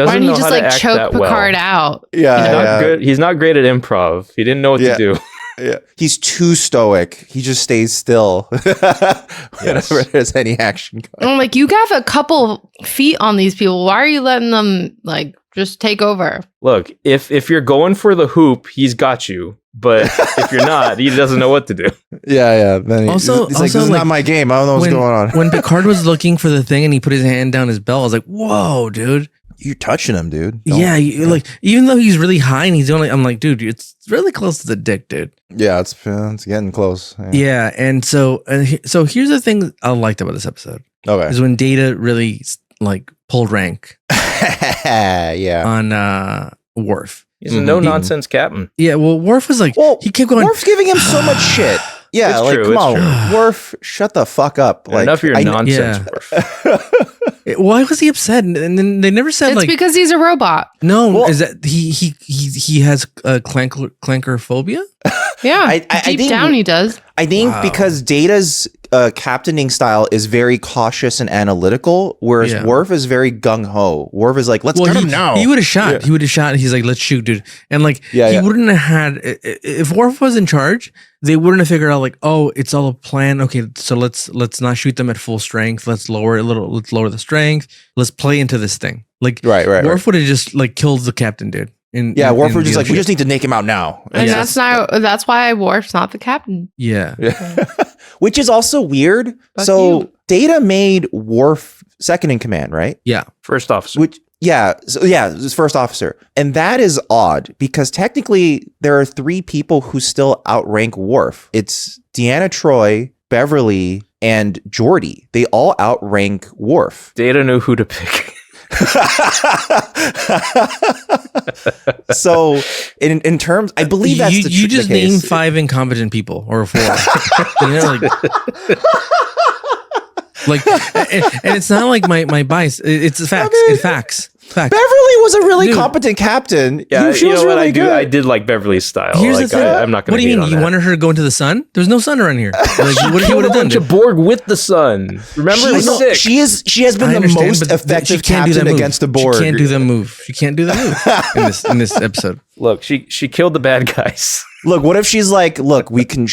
[SPEAKER 4] Why didn't he just like choke Picard out?
[SPEAKER 1] Yeah,
[SPEAKER 3] He's not great at improv. He didn't know what to do.
[SPEAKER 1] Yeah, he's too stoic. He just stays still whenever there's any action going.
[SPEAKER 4] I'm like, you have a couple feet on these people. Why are you letting them like just take over?
[SPEAKER 3] Look, if you're going for the hoop, he's got you. But if you're not, he doesn't know what to do.
[SPEAKER 1] Yeah. Then he's like, this is not my game. I don't know what's going on.
[SPEAKER 2] When Picard was looking for the thing and he put his hand down his belt, I was like, whoa, dude.
[SPEAKER 1] You're touching him, dude.
[SPEAKER 2] Like even though he's really high and he's only, I'm like, dude, it's really close to the dick, dude.
[SPEAKER 1] Yeah, it's getting close.
[SPEAKER 2] Yeah, and so here's the thing I liked about this episode.
[SPEAKER 1] Okay,
[SPEAKER 2] is when Data really like pulled rank. On Worf.
[SPEAKER 3] He's a no nonsense captain.
[SPEAKER 2] Yeah, well, Worf was like, he kept going.
[SPEAKER 1] Worf's giving him so much shit. Yeah,
[SPEAKER 3] it's
[SPEAKER 1] like
[SPEAKER 3] true,
[SPEAKER 1] come on, Worf, shut the fuck up. Like,
[SPEAKER 3] enough of your nonsense, Worf.
[SPEAKER 2] Why was he upset? And then they never said
[SPEAKER 4] it's because he's a robot.
[SPEAKER 2] No, is that he has clanker phobia?
[SPEAKER 4] Yeah, I deep think, down he does.
[SPEAKER 1] I think because Data's captaining style is very cautious and analytical, whereas Worf is very gung ho. Worf is like, let's get him now.
[SPEAKER 2] He would have shot. Yeah. He would have shot. He's like, let's shoot, dude. And like, he wouldn't have had if Worf was in charge. They wouldn't have figured out like, oh, it's all a plan. Okay, so let's not shoot them at full strength. Let's lower it a little. Let's lower the strength. Let's play into this thing. Like, Worf would have just like killed the captain, dude.
[SPEAKER 1] Worf was just like, we just need to take him out now.
[SPEAKER 4] And that's why Worf's not the captain.
[SPEAKER 2] Yeah.
[SPEAKER 1] Which is also weird. Data made Worf second in command, right?
[SPEAKER 2] Yeah.
[SPEAKER 3] First officer.
[SPEAKER 1] It's first officer. And that is odd because technically there are 3 people who still outrank Worf. It's Deanna Troi, Beverly, and Geordi. They all outrank Worf.
[SPEAKER 3] Data knew who to pick.
[SPEAKER 1] So in terms, I believe that's
[SPEAKER 2] you just named 5 incompetent people or 4. And it's not like my bias. It's facts. It's facts.
[SPEAKER 1] Beverly was a really competent captain.
[SPEAKER 3] Yeah, she was really good. I did like Beverly's style.
[SPEAKER 2] Here's the thing.
[SPEAKER 3] I'm not going to.
[SPEAKER 2] What do you mean? You wanted her to go into the sun? There's no sun around here. Like, what
[SPEAKER 3] he would have done? To Borg with the sun. Remember,
[SPEAKER 1] she has been the most effective captain against the Borg.
[SPEAKER 2] She can't do the move. She can't do the move in this episode.
[SPEAKER 3] Look, she killed the bad guys.
[SPEAKER 1] Look, what if she's like, look, we can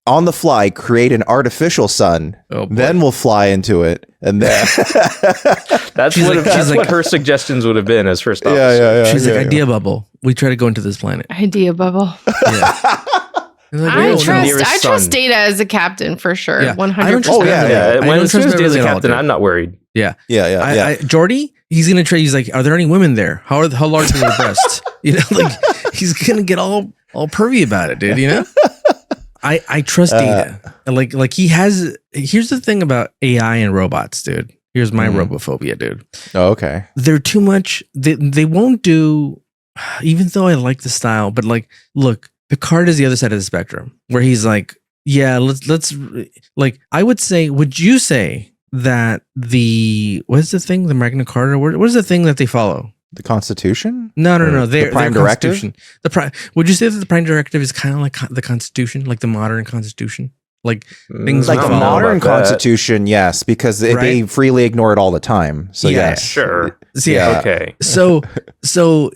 [SPEAKER 1] on the fly create an artificial sun, then we'll fly into it, and then
[SPEAKER 3] that's what her suggestions would have been as first officer.
[SPEAKER 1] Yeah.
[SPEAKER 2] She's like, idea bubble. We try to go into this planet.
[SPEAKER 4] Idea bubble.
[SPEAKER 2] Yeah.
[SPEAKER 4] Like, I trust Data as a captain for sure. 100%.
[SPEAKER 3] Oh yeah. When as soon as Data's a captain, I'm not worried.
[SPEAKER 2] Yeah.
[SPEAKER 1] Geordi,
[SPEAKER 2] he's gonna try. He's like, are there any women there? How large are their breasts? Like he's gonna get all pervy about it, dude. I trust Data. Like he has. Here's the thing about AI and robots, dude. Here's my robophobia, dude.
[SPEAKER 1] Oh, okay.
[SPEAKER 2] They're too much. They won't do. Even though I like the style, but like, look, Picard is the other side of the spectrum, where he's like, yeah, let's like. I would say, would you say that what's the thing? The Magna Carta. What is the thing that they follow?
[SPEAKER 1] The Constitution?
[SPEAKER 2] No.
[SPEAKER 1] The Prime Directive?
[SPEAKER 2] Would you say that the Prime Directive is kind of like the Constitution, like the modern Constitution? Like things
[SPEAKER 1] like the modern Constitution, yes, because they freely ignore it all the time. So yes.
[SPEAKER 3] Sure.
[SPEAKER 2] So,
[SPEAKER 3] okay.
[SPEAKER 2] So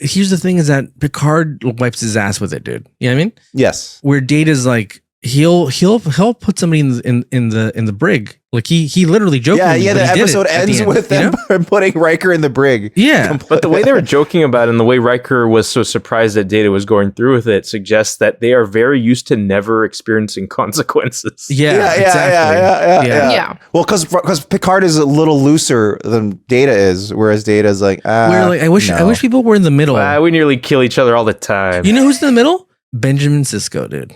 [SPEAKER 2] here's the thing is that Picard wipes his ass with it, dude. You know what I mean?
[SPEAKER 1] Yes.
[SPEAKER 2] Where Data's like, he'll put somebody in the brig. Like he literally jokingly.
[SPEAKER 1] Yeah. The episode ends with them putting Riker in the brig.
[SPEAKER 2] Yeah,
[SPEAKER 3] but the way they were joking about it and the way Riker was so surprised that Data was going through with it suggests that they are very used to never experiencing consequences.
[SPEAKER 2] Yeah.
[SPEAKER 1] Well, because Picard is a little looser than Data is, whereas Data is like,
[SPEAKER 2] I wish people were in the middle.
[SPEAKER 3] We nearly kill each other all the time.
[SPEAKER 2] You know who's in the middle? Benjamin Sisko, dude.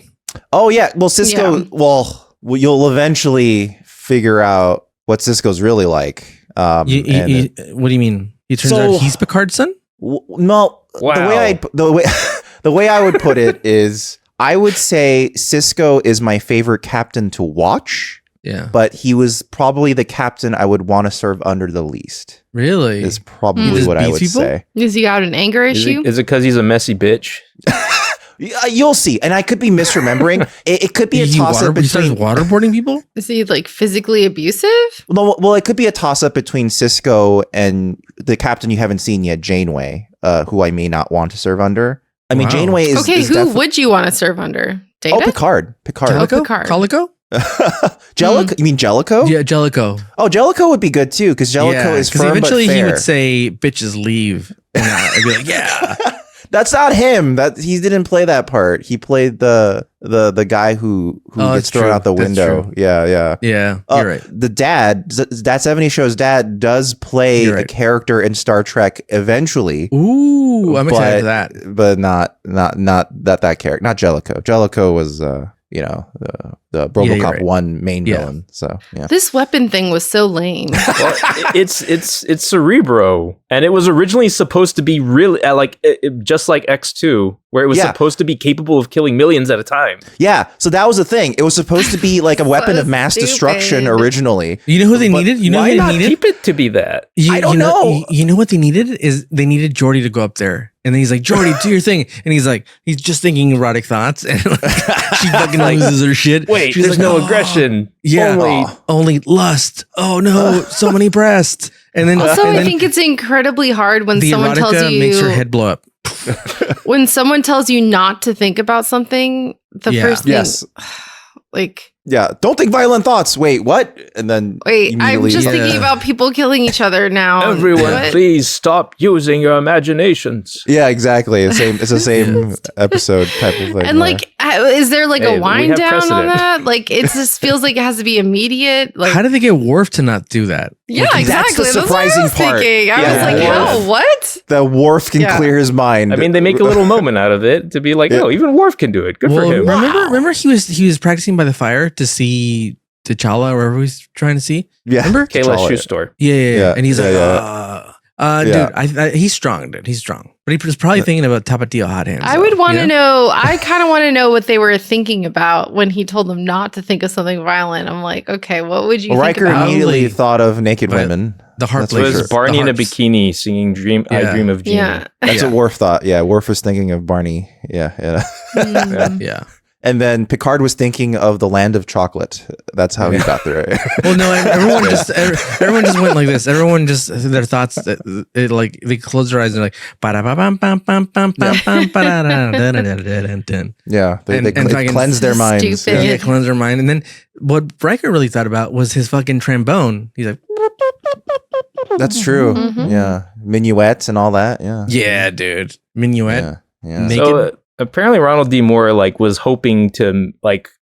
[SPEAKER 1] Oh yeah, well Sisko. Yeah. Well, you'll eventually figure out what Sisko's really like.
[SPEAKER 2] What do you mean? It turns out he's Picard's son.
[SPEAKER 1] No,
[SPEAKER 3] wow.
[SPEAKER 1] the way I would put it is, I would say Sisko is my favorite captain to watch.
[SPEAKER 2] Yeah,
[SPEAKER 1] but he was probably the captain I would want to serve under the least.
[SPEAKER 2] Really,
[SPEAKER 1] is probably what I would say.
[SPEAKER 4] Is he got an anger issue?
[SPEAKER 3] Is it because he's a messy bitch?
[SPEAKER 1] You'll see, and I could be misremembering. It could be a toss-up between...
[SPEAKER 2] He started waterboarding people?
[SPEAKER 4] Is he like physically abusive?
[SPEAKER 1] No, well, it could be a toss-up between Sisko and the captain you haven't seen yet, Janeway, who I may not want to serve under. I mean, Janeway is...
[SPEAKER 4] Okay, who would you want to serve under? Data?
[SPEAKER 1] Oh, Picard.
[SPEAKER 2] Calico?
[SPEAKER 1] Jellico? You mean Jellico?
[SPEAKER 2] Yeah, Jellico.
[SPEAKER 1] Oh, Jellico would be good too, because Jellico is firm
[SPEAKER 2] eventually
[SPEAKER 1] but fair.
[SPEAKER 2] He would say, bitches leave. And I'd be like, yeah.
[SPEAKER 1] That's not him. That he didn't play that part. He played the guy who gets thrown out the window. Yeah.
[SPEAKER 2] You're right.
[SPEAKER 1] The dad, that 70 Show's dad, does play a character in Star Trek eventually.
[SPEAKER 2] Ooh, I'm excited for that.
[SPEAKER 1] But not that character. Not Jellico. Jellico was the RoboCop 1 main villain. So yeah.
[SPEAKER 4] This weapon thing was so lame.
[SPEAKER 3] Well, it's Cerebro, and it was originally supposed to be really just like X2, where it was supposed to be capable of killing millions at a time.
[SPEAKER 1] Yeah, so that was the thing. It was supposed to be like a weapon of mass destruction originally.
[SPEAKER 2] You know who they needed? You know
[SPEAKER 3] why
[SPEAKER 2] who
[SPEAKER 3] not
[SPEAKER 2] they needed?
[SPEAKER 3] Keep it to be that?
[SPEAKER 1] I don't know.
[SPEAKER 2] You know what they needed is they needed Geordi to go up there. And then he's like, Geordi, do your thing. And he's just thinking erotic thoughts. And she fucking loses her shit.
[SPEAKER 3] Wait,
[SPEAKER 2] she's
[SPEAKER 3] there's no aggression.
[SPEAKER 2] Yeah. Only lust. Oh no, so many breasts. And then
[SPEAKER 4] I think it's incredibly hard when someone tells you
[SPEAKER 2] makes her head blow up.
[SPEAKER 4] When someone tells you not to think about something, the first thing
[SPEAKER 1] don't think violent thoughts. Wait, what? And then
[SPEAKER 4] I'm just thinking about people killing each other now.
[SPEAKER 3] Everyone, please stop using your imaginations.
[SPEAKER 1] Yeah, exactly. It's the same episode type of thing.
[SPEAKER 4] And is there a wind down on that? It just feels like it has to be immediate.
[SPEAKER 2] How did they get Worf to not do that?
[SPEAKER 4] Yeah, exactly.
[SPEAKER 1] That's the surprising part.
[SPEAKER 4] I was like, how? What?
[SPEAKER 1] The Worf can clear his mind.
[SPEAKER 3] I mean, they make a little moment out of it to be like, oh, even Worf can do it. Good for him.
[SPEAKER 2] Remember he was practicing by the fire to see T'Challa or wherever he's trying to see.
[SPEAKER 1] Yeah.
[SPEAKER 2] Remember?
[SPEAKER 3] Kayla's shoe store.
[SPEAKER 2] Yeah. And he's dude, he's strong, dude. He's strong. But he was probably thinking about Tapatio hot hands.
[SPEAKER 4] I would want to know. I kind of want to know what they were thinking about when he told them not to think of something violent. I'm like, okay, what would you think
[SPEAKER 1] Riker
[SPEAKER 4] about?
[SPEAKER 1] immediately thought of naked women.
[SPEAKER 2] The harp.
[SPEAKER 3] It was Barney in a bikini singing I Dream of Jeannie.
[SPEAKER 4] Yeah.
[SPEAKER 1] That's what Worf thought. Yeah, Worf was thinking of Barney. Yeah.
[SPEAKER 2] Yeah.
[SPEAKER 1] And then Picard was thinking of the land of chocolate. That's how he got through it.
[SPEAKER 2] Well, no, everyone just went like this. Everyone just their thoughts they close their eyes and
[SPEAKER 1] they cleanse their minds.
[SPEAKER 2] Yeah, cleanse their mind. And then what Riker really thought about was his fucking trombone. He's like,
[SPEAKER 1] that's true. Mm-hmm. Yeah, minuets and all that.
[SPEAKER 2] Yeah, dude, minuet.
[SPEAKER 1] Yeah.
[SPEAKER 3] So apparently Ronald D. Moore was hoping to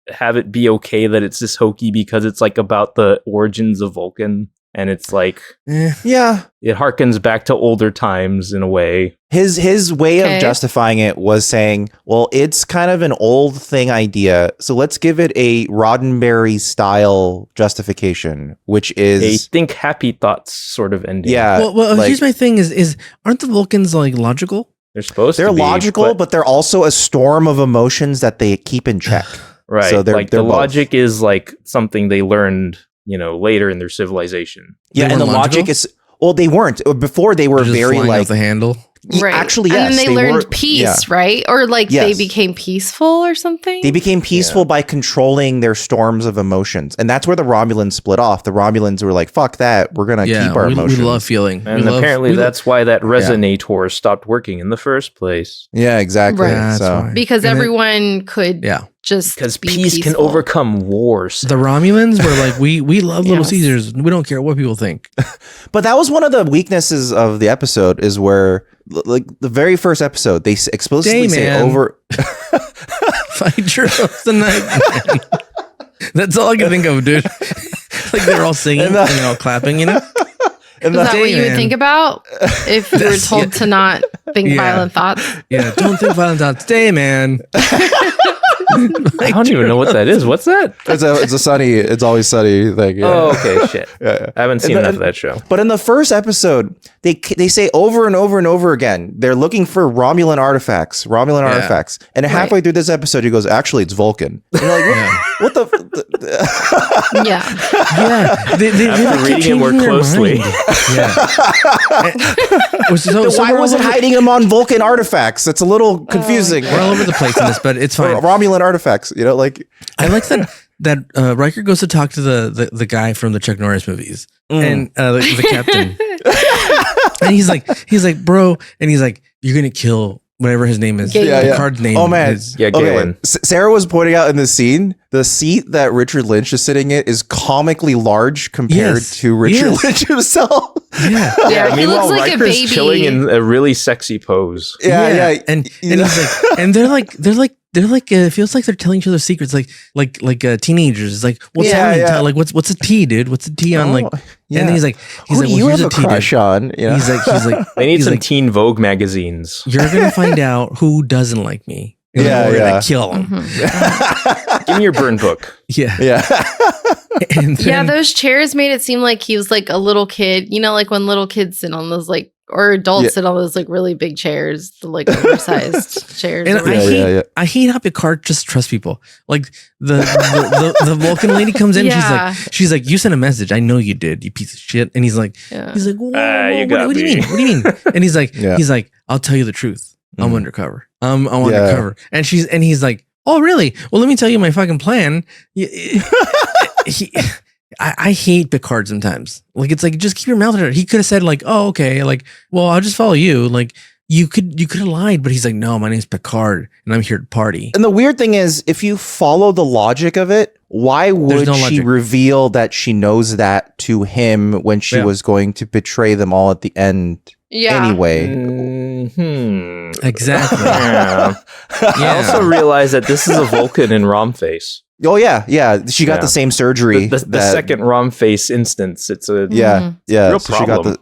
[SPEAKER 3] have it be okay that it's this hokey because it's about the origins of Vulcan. And it's like,
[SPEAKER 1] yeah,
[SPEAKER 3] it harkens back to older times in a way.
[SPEAKER 1] His way of justifying it was saying, well, it's kind of an old thing idea, so let's give it a Roddenberry style justification, which is
[SPEAKER 3] a think happy thoughts sort of ending.
[SPEAKER 1] Yeah.
[SPEAKER 2] Well, here's my thing: is aren't the Vulcans like logical?
[SPEAKER 3] They're supposed to be.
[SPEAKER 1] They're logical, but they're also a storm of emotions that they keep in check.
[SPEAKER 3] Right.
[SPEAKER 1] So they're
[SPEAKER 3] the
[SPEAKER 1] both.
[SPEAKER 3] logic is like something they learned, later in their civilization.
[SPEAKER 1] Yeah, and the logic is, well, they weren't. Before they were very like
[SPEAKER 2] off the handle.
[SPEAKER 4] Right.
[SPEAKER 1] Actually, yes.
[SPEAKER 4] And then they learned peace, right? Or like they became peaceful or something?
[SPEAKER 1] They became peaceful by controlling their storms of emotions. And that's where the Romulans split off. The Romulans were like, fuck that. We're going to keep our emotions.
[SPEAKER 2] We love feeling.
[SPEAKER 3] And apparently that's why that resonator stopped working in the first place.
[SPEAKER 1] Yeah, exactly.
[SPEAKER 4] Right.
[SPEAKER 1] So.
[SPEAKER 4] Because everyone could just
[SPEAKER 3] because
[SPEAKER 4] be
[SPEAKER 3] peace
[SPEAKER 4] peaceful.
[SPEAKER 3] can overcome wars.
[SPEAKER 2] The Romulans were like, we love Little Caesars. We don't care what people think.
[SPEAKER 1] But that was one of the weaknesses of the episode is where, like, the very first episode, they explicitly say over...
[SPEAKER 2] Fight your hopes tonight, man. That's all I can think of, dude. Like they're all singing and they're all clapping,
[SPEAKER 4] Is that what you would think about if you were told to not think violent thoughts?
[SPEAKER 2] Yeah, don't think violent thoughts. Stay, man.
[SPEAKER 3] I don't even know what that is. What's that?
[SPEAKER 1] It's a sunny. It's always sunny thing. Yeah.
[SPEAKER 3] Oh, okay, shit. I haven't seen enough of that show.
[SPEAKER 1] But in the first episode, they say over and over and over again, they're looking for Romulan artifacts, and halfway through this episode, he goes, "Actually, it's Vulcan." And you're like, what the?
[SPEAKER 2] Yeah. They
[SPEAKER 3] After reading it more closely.
[SPEAKER 1] Why was it hiding them on Vulcan artifacts? It's a little confusing.
[SPEAKER 2] We're all over the place in this, but it's fine.
[SPEAKER 1] Romulan artifacts, like
[SPEAKER 2] I like that Riker goes to talk to the guy from the Chuck Norris movies and the captain, and he's like, bro, and he's like, you're gonna kill whatever his name is. Picard's name.
[SPEAKER 1] Oh man,
[SPEAKER 3] Galen.
[SPEAKER 1] Sarah was pointing out in the scene, the seat that Richard Lynch is sitting in is comically large compared to Richard Lynch himself.
[SPEAKER 4] Yeah, he looks like
[SPEAKER 3] Riker's
[SPEAKER 4] a baby
[SPEAKER 3] chilling in a really sexy pose.
[SPEAKER 1] And
[SPEAKER 2] he's like, and they're like. It feels like they're telling each other secrets, like teenagers. It's like, tell like what's a T, dude? What's a T on like? And then he's like,
[SPEAKER 1] well, you have a crush on?
[SPEAKER 2] He's like,
[SPEAKER 3] they need some Teen Vogue magazines.
[SPEAKER 2] You're gonna find out who doesn't like me. And we're gonna kill him.
[SPEAKER 3] Give me your burn book.
[SPEAKER 2] Yeah. And then,
[SPEAKER 4] those chairs made it seem like he was like a little kid. Like when little kids sit on those or adults sit on those like really big chairs, the like oversized chairs.
[SPEAKER 2] And I hate how Picard just trusts people. Like the Vulcan lady comes in, she's like, you sent a message. I know you did, you piece of shit. And he's like, what do you mean? What do you mean? And he's like, I'll tell you the truth. I'm undercover. I'm undercover. And he's like, oh really? Well, let me tell you my fucking plan. I hate Picard sometimes. Like, it's like, just keep your mouth shut. He could have said like, oh, okay. Like, well, I'll just follow you. Like, you could have lied, but he's like, no, my name's Picard and I'm here to party.
[SPEAKER 1] And the weird thing is, if you follow the logic of it, why would she reveal that she knows that to him when she was going to betray them all at the end anyway?
[SPEAKER 2] Exactly.
[SPEAKER 3] I also realized that this is a Vulcan in Rom face.
[SPEAKER 1] Oh yeah. She got the same surgery.
[SPEAKER 3] The second Rom face instance. It's a
[SPEAKER 1] real problem.
[SPEAKER 3] She got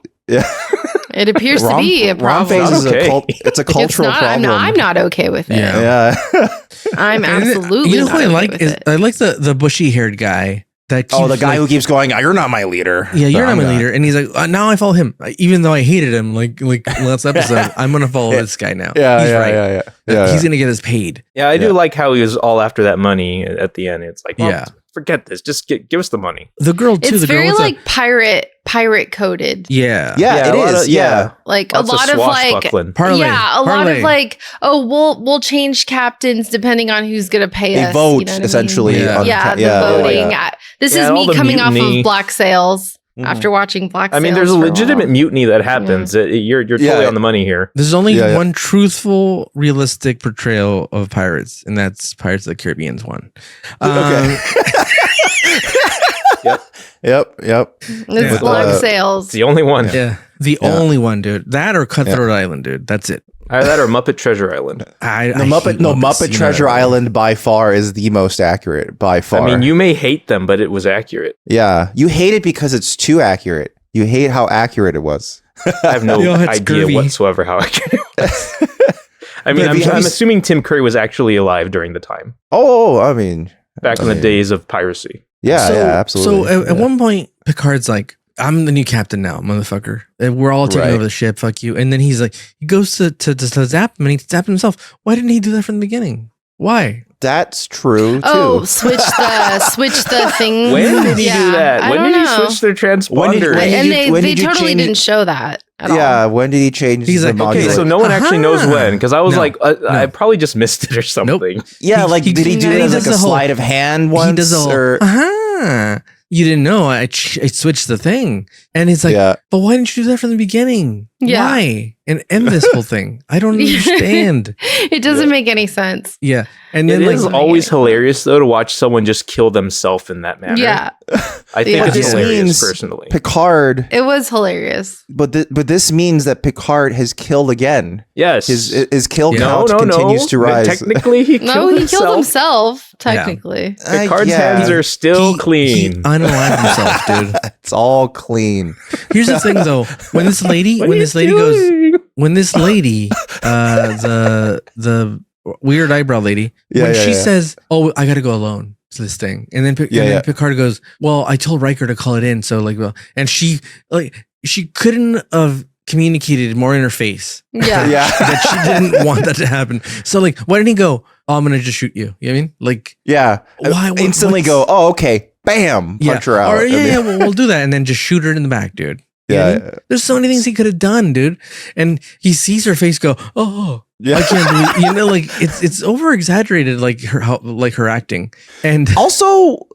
[SPEAKER 4] it appears to be a problem.
[SPEAKER 1] Rom face is it's a cultural problem.
[SPEAKER 4] I'm not okay with it.
[SPEAKER 1] Yeah.
[SPEAKER 4] I'm absolutely.
[SPEAKER 2] You know what I like is I like the bushy haired guy.
[SPEAKER 1] The guy who keeps going, you're not my leader.
[SPEAKER 2] Yeah, you're not my leader. And he's like, now I follow him. Even though I hated him, like last episode, I'm going to follow this guy now. He's right. He's going to get us paid.
[SPEAKER 3] Yeah, I do like how he was all after that money at the end. It's like, forget this. Just give us the money.
[SPEAKER 2] The girl, too.
[SPEAKER 4] It's very like pirate coded.
[SPEAKER 2] Yeah.
[SPEAKER 1] Yeah, it is.
[SPEAKER 4] Like a lot of like,
[SPEAKER 2] parlay.
[SPEAKER 4] A lot of like, we'll change captains depending on who's going to pay us.
[SPEAKER 1] They vote, essentially.
[SPEAKER 4] The voting. This is me coming off of Black Sails after watching Black Sails.
[SPEAKER 3] I mean, there's a legitimate mutiny that happens. You're totally on the money here.
[SPEAKER 2] There's only one truthful, realistic portrayal of pirates, and that's Pirates of the Caribbean's one.
[SPEAKER 1] Yep.
[SPEAKER 4] It's Black Sails.
[SPEAKER 3] It's the only one.
[SPEAKER 2] Yeah. The only one, dude. That or Cutthroat Island, dude. That's it.
[SPEAKER 3] Either that or Muppet Treasure Island.
[SPEAKER 1] Muppet Treasure Island by far is the most accurate, by far.
[SPEAKER 3] I mean, you may hate them, but it was accurate.
[SPEAKER 1] Yeah. You hate it because it's too accurate. You hate how accurate it was.
[SPEAKER 3] I have no idea whatsoever how accurate it was. I mean, I'm assuming Tim Curry was actually alive during the time.
[SPEAKER 1] Oh, I mean.
[SPEAKER 3] Back in the days of piracy.
[SPEAKER 1] Yeah, absolutely.
[SPEAKER 2] So at one point, Picard's like, I'm the new captain now, motherfucker. We're all taking over the ship. Fuck you. And then he's like, he goes to zap him and he zapped himself. Why didn't he do that from the beginning? Why?
[SPEAKER 1] That's true too.
[SPEAKER 4] Oh, switch the thing.
[SPEAKER 3] When did he do that? When did he switch their transponder?
[SPEAKER 4] They totally didn't show that at all.
[SPEAKER 1] When did he change?
[SPEAKER 2] He's like,
[SPEAKER 3] okay, so no one actually knows when, because I was I probably just missed it or something.
[SPEAKER 1] Nope. Yeah, did he do it as like a sleight of hand once?
[SPEAKER 2] He does you didn't know I switched the thing, and it's like, but why didn't you do that from the beginning? Why? And end this whole thing. I don't understand.
[SPEAKER 4] It doesn't make any sense.
[SPEAKER 2] Yeah. And then
[SPEAKER 3] it is always hilarious though to watch someone just kill themselves in that manner.
[SPEAKER 4] Yeah.
[SPEAKER 3] I think it's hilarious personally.
[SPEAKER 1] Picard.
[SPEAKER 4] It was hilarious.
[SPEAKER 1] But this means that Picard has killed again.
[SPEAKER 3] Yes.
[SPEAKER 1] His kill count continues to rise.
[SPEAKER 3] Technically he killed
[SPEAKER 4] himself. Technically.
[SPEAKER 3] Picard's hands are still clean.
[SPEAKER 2] He unalived himself, dude.
[SPEAKER 1] It's all clean.
[SPEAKER 2] Here's the thing though. When this lady the weird eyebrow lady, when she says, "Oh, I got to go alone to this thing," and then Picard goes, "Well, I told Riker to call it in, so and she couldn't have communicated more in her face, that she didn't want that to happen. So why didn't he go? Oh, I'm gonna just shoot you. You know what I mean?
[SPEAKER 1] Why instantly go? Oh, okay, bam, punch her out.
[SPEAKER 2] Or we'll do that, and then just shoot her in the back, dude. There's so many things he could have done, dude. And he sees her face go, oh. Yeah. I can't believe, it's over exaggerated, her acting, and
[SPEAKER 1] also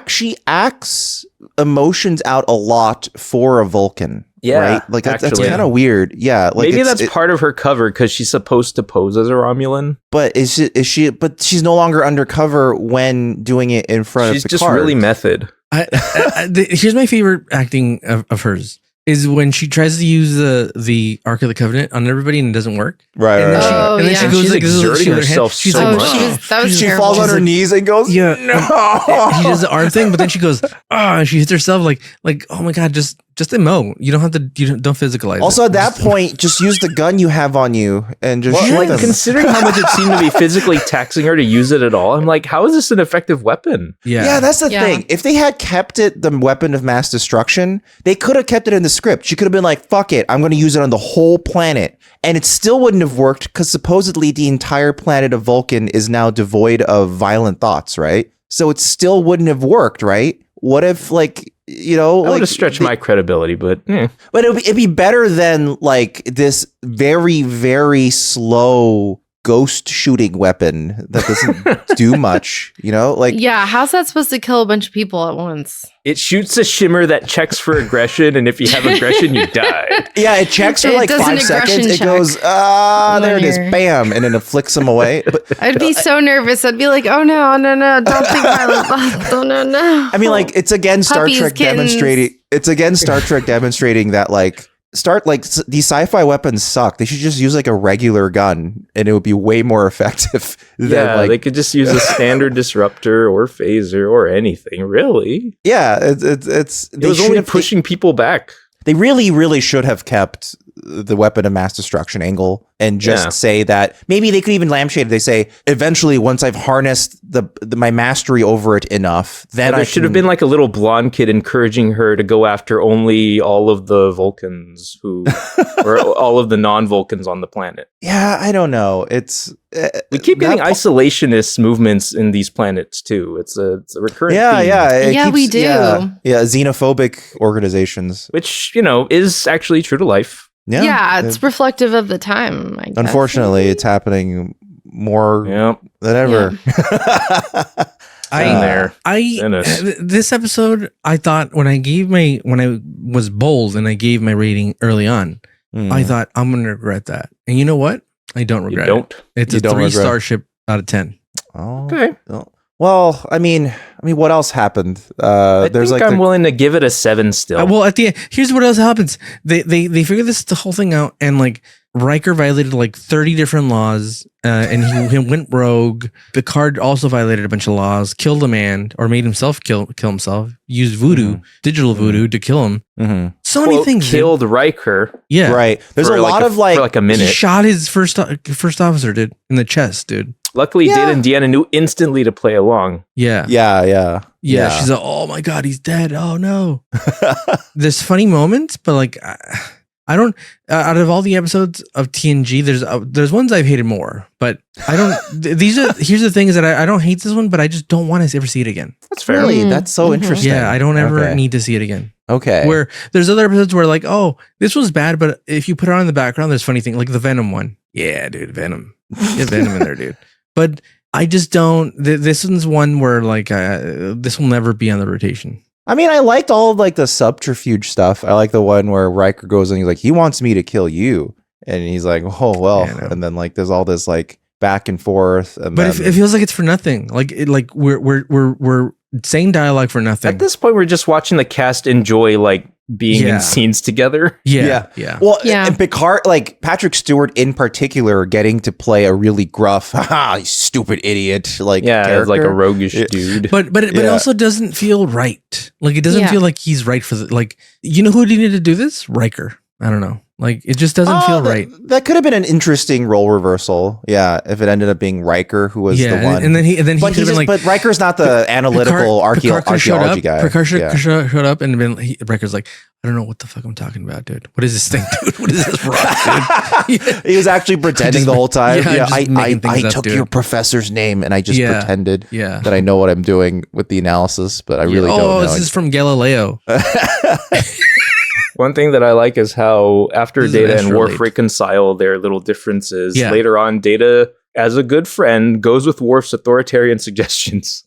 [SPEAKER 1] she acts emotions out a lot for a Vulcan.
[SPEAKER 3] Yeah,
[SPEAKER 1] right. That's kind of weird. Yeah,
[SPEAKER 3] maybe that's part of her cover because she's supposed to pose as a Romulan.
[SPEAKER 1] But is she? But she's no longer undercover when doing it in front of Picard.
[SPEAKER 3] She's just really method.
[SPEAKER 2] Here's my favorite acting of hers. Is when she tries to use the Ark of the Covenant on everybody and it doesn't work.
[SPEAKER 1] Right.
[SPEAKER 2] And then she goes
[SPEAKER 3] she's exerting herself so much.
[SPEAKER 1] She falls on her knees and goes,
[SPEAKER 2] no. She does the arm thing, but then she goes, and she hits herself like, oh my God, just emote. You don't have to, don't physicalize
[SPEAKER 1] also,
[SPEAKER 2] it.
[SPEAKER 1] at that point, just use the gun you have on you and just shoot them.
[SPEAKER 3] Considering how much it seemed to be physically taxing her to use it at all, I'm like, how is this an effective weapon?
[SPEAKER 1] Yeah, that's the thing. If they had kept it the weapon of mass destruction, they could have kept it in the script. She could have been like, fuck it, I'm going to use it on the whole planet. And it still wouldn't have worked because supposedly the entire planet of Vulcan is now devoid of violent thoughts, right? So it still wouldn't have worked, right? What if I
[SPEAKER 3] would have stretched my credibility, but
[SPEAKER 1] it'd be better than this very, very slow ghost shooting weapon that doesn't do much,
[SPEAKER 4] how's that supposed to kill a bunch of people at once?
[SPEAKER 3] It shoots a shimmer that checks for aggression, and if you have aggression, you die.
[SPEAKER 1] Yeah, it checks for 5 seconds. It goes, there it is, bam, and then it flicks them away. But
[SPEAKER 4] I'd be so nervous. I'd be like, oh no, don't think violent thoughts. Oh no.
[SPEAKER 1] I mean, it's again Star Trek demonstrating. It's again Star Trek demonstrating that these sci-fi weapons suck. They should just use a regular gun, and it would be way more effective.
[SPEAKER 3] They could just use a standard disruptor or phaser or anything. Really?
[SPEAKER 1] Yeah, it
[SPEAKER 3] was only pushing people back.
[SPEAKER 1] They really, really should have kept the weapon of mass destruction angle and just say that maybe they could even lampshade it. They say eventually, once I've harnessed my mastery over it enough, then
[SPEAKER 3] there should have been a little blonde kid encouraging her to go after only all of the Vulcans or all of the non-Vulcans on the planet.
[SPEAKER 1] Yeah, I don't know.
[SPEAKER 3] We keep getting isolationist movements in these planets too. It's a recurrent theme.
[SPEAKER 4] We do.
[SPEAKER 1] Yeah, xenophobic organizations,
[SPEAKER 3] which is actually true to life.
[SPEAKER 4] Yeah, it's reflective of the time, I guess.
[SPEAKER 1] Unfortunately, it's happening more than ever.
[SPEAKER 2] This episode, I thought when I was bold and I gave my rating early on, I thought I'm going to regret that. And you know what? I don't regret it. It's a 3 starship out of 10.
[SPEAKER 1] Oh, okay. Well, I mean, what else happened?
[SPEAKER 3] I think I'm willing to give it a 7 still.
[SPEAKER 2] Well, at the end, here's what else happens. They figure the whole thing out, and like Riker violated like 30 different laws, and he went rogue. Picard also violated a bunch of laws, killed a man, or made himself kill himself. Used voodoo, digital voodoo, to kill him.
[SPEAKER 1] Mm-hmm.
[SPEAKER 2] So many things.
[SPEAKER 3] Killed Riker.
[SPEAKER 2] Yeah,
[SPEAKER 1] right. There's a lot of like
[SPEAKER 3] for like a minute.
[SPEAKER 2] He shot his first officer, dude, in the chest, dude.
[SPEAKER 3] Luckily, Data and Deanna knew instantly to play along.
[SPEAKER 2] Yeah. She's like, oh my God, he's dead. Oh no. There's funny moments, but like, I don't. Out of all the episodes of TNG, there's ones I've hated more, but I don't. Here's the thing is that I don't hate this one, but I just don't want to ever see it again.
[SPEAKER 3] That's fair.
[SPEAKER 1] Really, that's so interesting.
[SPEAKER 2] Yeah, I don't ever need to see it again.
[SPEAKER 1] Okay.
[SPEAKER 2] Where there's other episodes where like, oh, this was bad, but if you put it on in the background, there's funny things like the Venom one. Yeah, dude, Venom. Get Venom in there, dude. But I just don't. This one's one where like this will never be on the rotation.
[SPEAKER 1] I mean, I liked all of like the subterfuge stuff. I like the one where Riker goes and he's like, he wants me to kill you, and he's like, oh well, and then like there's all this like back and forth. And
[SPEAKER 2] but it feels like it's for nothing. Like we're saying dialogue for nothing.
[SPEAKER 3] At this point, we're just watching the cast enjoy like being in scenes together.
[SPEAKER 2] Yeah.
[SPEAKER 1] Well, and Picard, like Patrick Stewart in particular, getting to play a really gruff, haha, you stupid idiot, like character.
[SPEAKER 3] Like a roguish dude.
[SPEAKER 2] But it also doesn't feel right. Like it doesn't feel like he's right for the like. You know who needed to do this? Riker. I don't know. Like it just doesn't feel right.
[SPEAKER 1] That could have been an interesting role reversal. Yeah, if it ended up being Riker who was the one.
[SPEAKER 2] And then he could have been like,
[SPEAKER 1] but Riker's not the analytical archaeology guy.
[SPEAKER 2] Picard showed up and been Riker's like, I don't know what the fuck I'm talking about, dude. What is this thing, dude? What is this rock, dude?
[SPEAKER 1] He was actually pretending the whole time. I took
[SPEAKER 2] dude.
[SPEAKER 1] your professor's name and I just pretended
[SPEAKER 2] that
[SPEAKER 1] I know what I'm doing with the analysis, but I really don't know.
[SPEAKER 2] This is from Galileo.
[SPEAKER 3] One thing that I like is how after Data and Worf reconcile their little differences, later on Data, as a good friend, goes with Worf's authoritarian suggestions.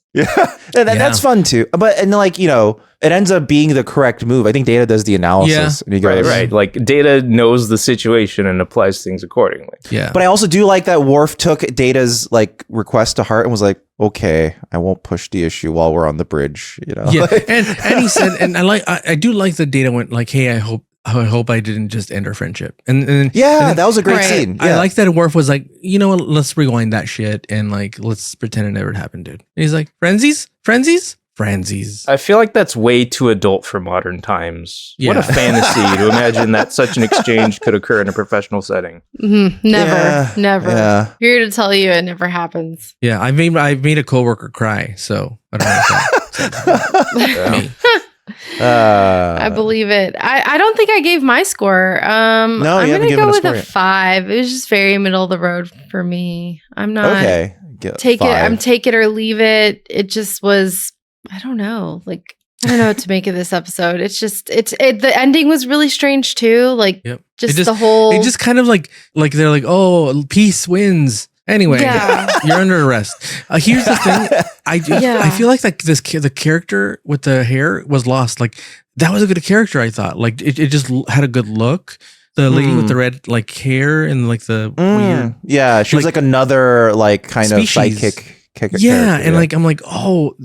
[SPEAKER 1] That's fun too. But like, you know, it ends up being the correct move. I think Data does the analysis. And he goes,
[SPEAKER 3] right. Like Data knows the situation and applies things accordingly.
[SPEAKER 2] Yeah.
[SPEAKER 1] But I also do like that Worf took Data's like request to heart and was like, okay, I won't push the issue while we're on the bridge. You know.
[SPEAKER 2] Yeah. and he said, and I do like that Data went like, hey, I hope I didn't just end our friendship. And
[SPEAKER 1] that was a great scene. Yeah.
[SPEAKER 2] I like that Worf was like, you know what, let's rewind that shit and like let's pretend it never happened, dude. And he's like, Frenzies. I
[SPEAKER 3] feel like that's way too adult for modern times. Yeah. What a fantasy to imagine that such an exchange could occur in a professional setting.
[SPEAKER 4] Mm-hmm. Never. Yeah. Here to tell you it never happens.
[SPEAKER 2] Yeah, I made a coworker cry, so I don't know.
[SPEAKER 4] I believe it. I don't think I gave my score. I'm gonna go with a 5. It was just very middle of the road for me. I'm not I'm take it or leave it. It just was, I don't know. Like, I don't know what to make of this episode. It's just the ending was really strange too. Like the whole
[SPEAKER 2] it just kind of like they're like, oh, peace wins. Anyway, you're under arrest. Here's the thing. I feel like the character with the hair was lost. Like that was a good character, I thought. Like it just had a good look. The lady with the red like hair and like the weird.
[SPEAKER 1] Yeah, she was like another like kind of sidekick.
[SPEAKER 2] And like I'm like, oh,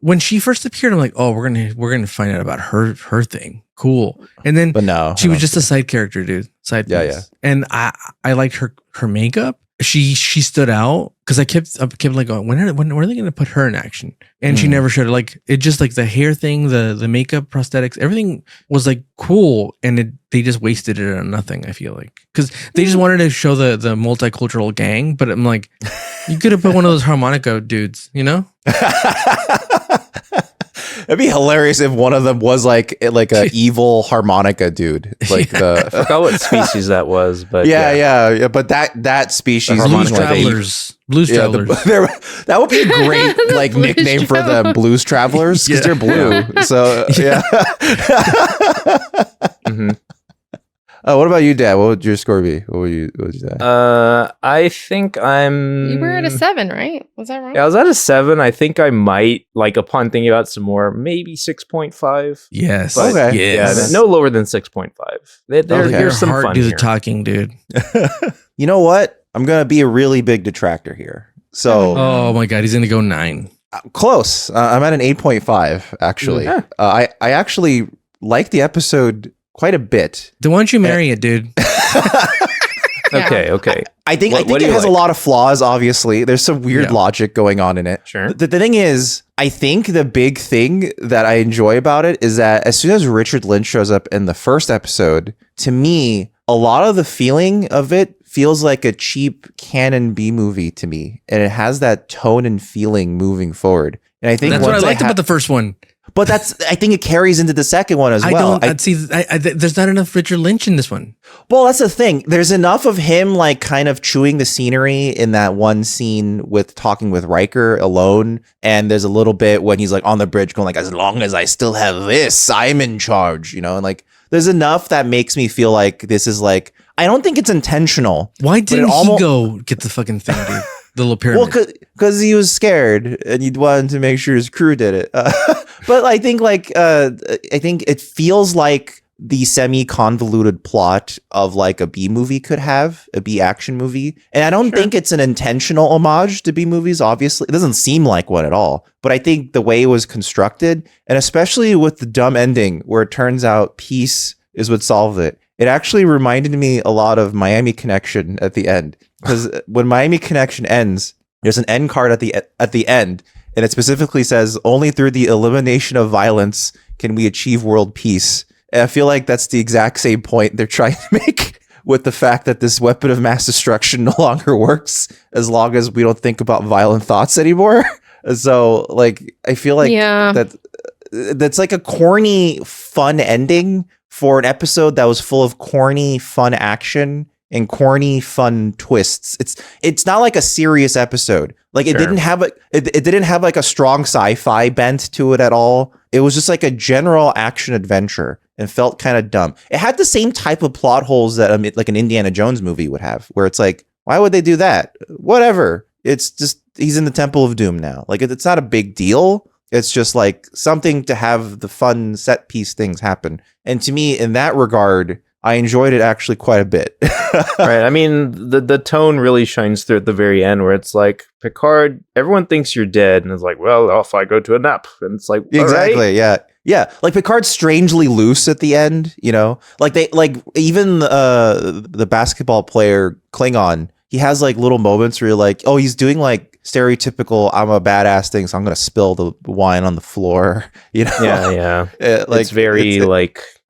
[SPEAKER 2] when she first appeared, I'm like, oh, we're gonna find out about her thing. Cool. And then,
[SPEAKER 1] but no,
[SPEAKER 2] she was just a side character, dude. Yeah. And I liked her makeup. She stood out because I kept like going, when are they going to put her in action? And she never showed it. Like it just like the hair thing, the makeup, prosthetics, everything was like cool, and they just wasted it on nothing. I feel like because they just wanted to show the multicultural gang, but I'm like, you could have put one of those harmonica dudes, you know?
[SPEAKER 1] It'd be hilarious if one of them was like a evil harmonica dude. Like
[SPEAKER 3] I forgot what species that was, but
[SPEAKER 1] but that species,
[SPEAKER 2] Blues Travelers.
[SPEAKER 1] That would be a great like nickname for them, Blues Travelers, because they're blue. So
[SPEAKER 3] Mm-hmm.
[SPEAKER 1] What about you, Dad? What would your score be? What would you say?
[SPEAKER 3] I think
[SPEAKER 4] you were at a 7, right? Was that right?
[SPEAKER 3] Yeah, I was at a 7. I think I might, like, upon thinking about it some more, maybe 6.5.
[SPEAKER 2] Yes.
[SPEAKER 3] But,
[SPEAKER 1] okay.
[SPEAKER 3] Yeah, no lower than 6.5. There's some fun
[SPEAKER 2] do the
[SPEAKER 3] here.
[SPEAKER 2] talking, dude.
[SPEAKER 1] You know what? I'm gonna be a really big detractor here. So,
[SPEAKER 2] oh my God, he's gonna go 9.
[SPEAKER 1] Close. I'm at an 8.5, actually. Yeah. I actually like the episode quite a bit.
[SPEAKER 2] Then why don't you marry it, dude?
[SPEAKER 3] Okay.
[SPEAKER 1] I think it has a lot of flaws, obviously. There's some weird logic going on in it.
[SPEAKER 3] Sure.
[SPEAKER 1] The thing is, I think the big thing that I enjoy about it is that as soon as Richard Lynch shows up in the first episode, to me, a lot of the feeling of it feels like a cheap canon B movie to me. And it has that tone and feeling moving forward. And I think
[SPEAKER 2] that's what I liked about the first one.
[SPEAKER 1] But I think it carries into the second one as well.
[SPEAKER 2] There's not enough Richard Lynch in this one.
[SPEAKER 1] Well, that's the thing. There's enough of him like kind of chewing the scenery in that one scene with talking with Riker alone. And there's a little bit when he's like on the bridge going like, as long as I still have this, I'm in charge, and like there's enough that makes me feel like this is like, I don't think it's intentional.
[SPEAKER 2] Why didn't he go get the fucking thing, dude? The little pyramid.
[SPEAKER 1] Well, because he was scared and he wanted to make sure his crew did it. But I think I think it feels like the semi-convoluted plot of like a B movie could have, a B action movie. And I don't think it's an intentional homage to B movies, obviously. It doesn't seem like one at all. But I think the way it was constructed, and especially with the dumb ending where it turns out peace is what solved it, it actually reminded me a lot of Miami Connection at the end. Because when Miami Connection ends, there's an end card at the end, and it specifically says, only through the elimination of violence can we achieve world peace. And I feel like that's the exact same point they're trying to make with the fact that this weapon of mass destruction no longer works as long as we don't think about violent thoughts anymore. So, like, I feel like that's like a corny, fun ending for an episode that was full of corny, fun action and corny, fun twists. It's not like a serious episode. Like it didn't have it didn't have like a strong sci-fi bent to it at all. It was just like a general action adventure and felt kind of dumb. It had the same type of plot holes that like an Indiana Jones movie would have, where it's like, why would they do that? Whatever. It's just he's in the Temple of Doom now. Like it's not a big deal. It's just like something to have the fun set piece things happen. And to me, in that regard, I enjoyed it actually quite a bit.
[SPEAKER 3] Right. I mean, the tone really shines through at the very end where it's like, Picard, everyone thinks you're dead. And it's like, well, off I go to a nap. And it's like,
[SPEAKER 1] exactly.
[SPEAKER 3] Right.
[SPEAKER 1] Yeah. Yeah. Like Picard's strangely loose at the end, like even the basketball player Klingon, he has like little moments where you're like, oh, he's doing like stereotypical I'm a badass thing, so I'm gonna spill the wine on the floor.
[SPEAKER 3] Yeah. It's very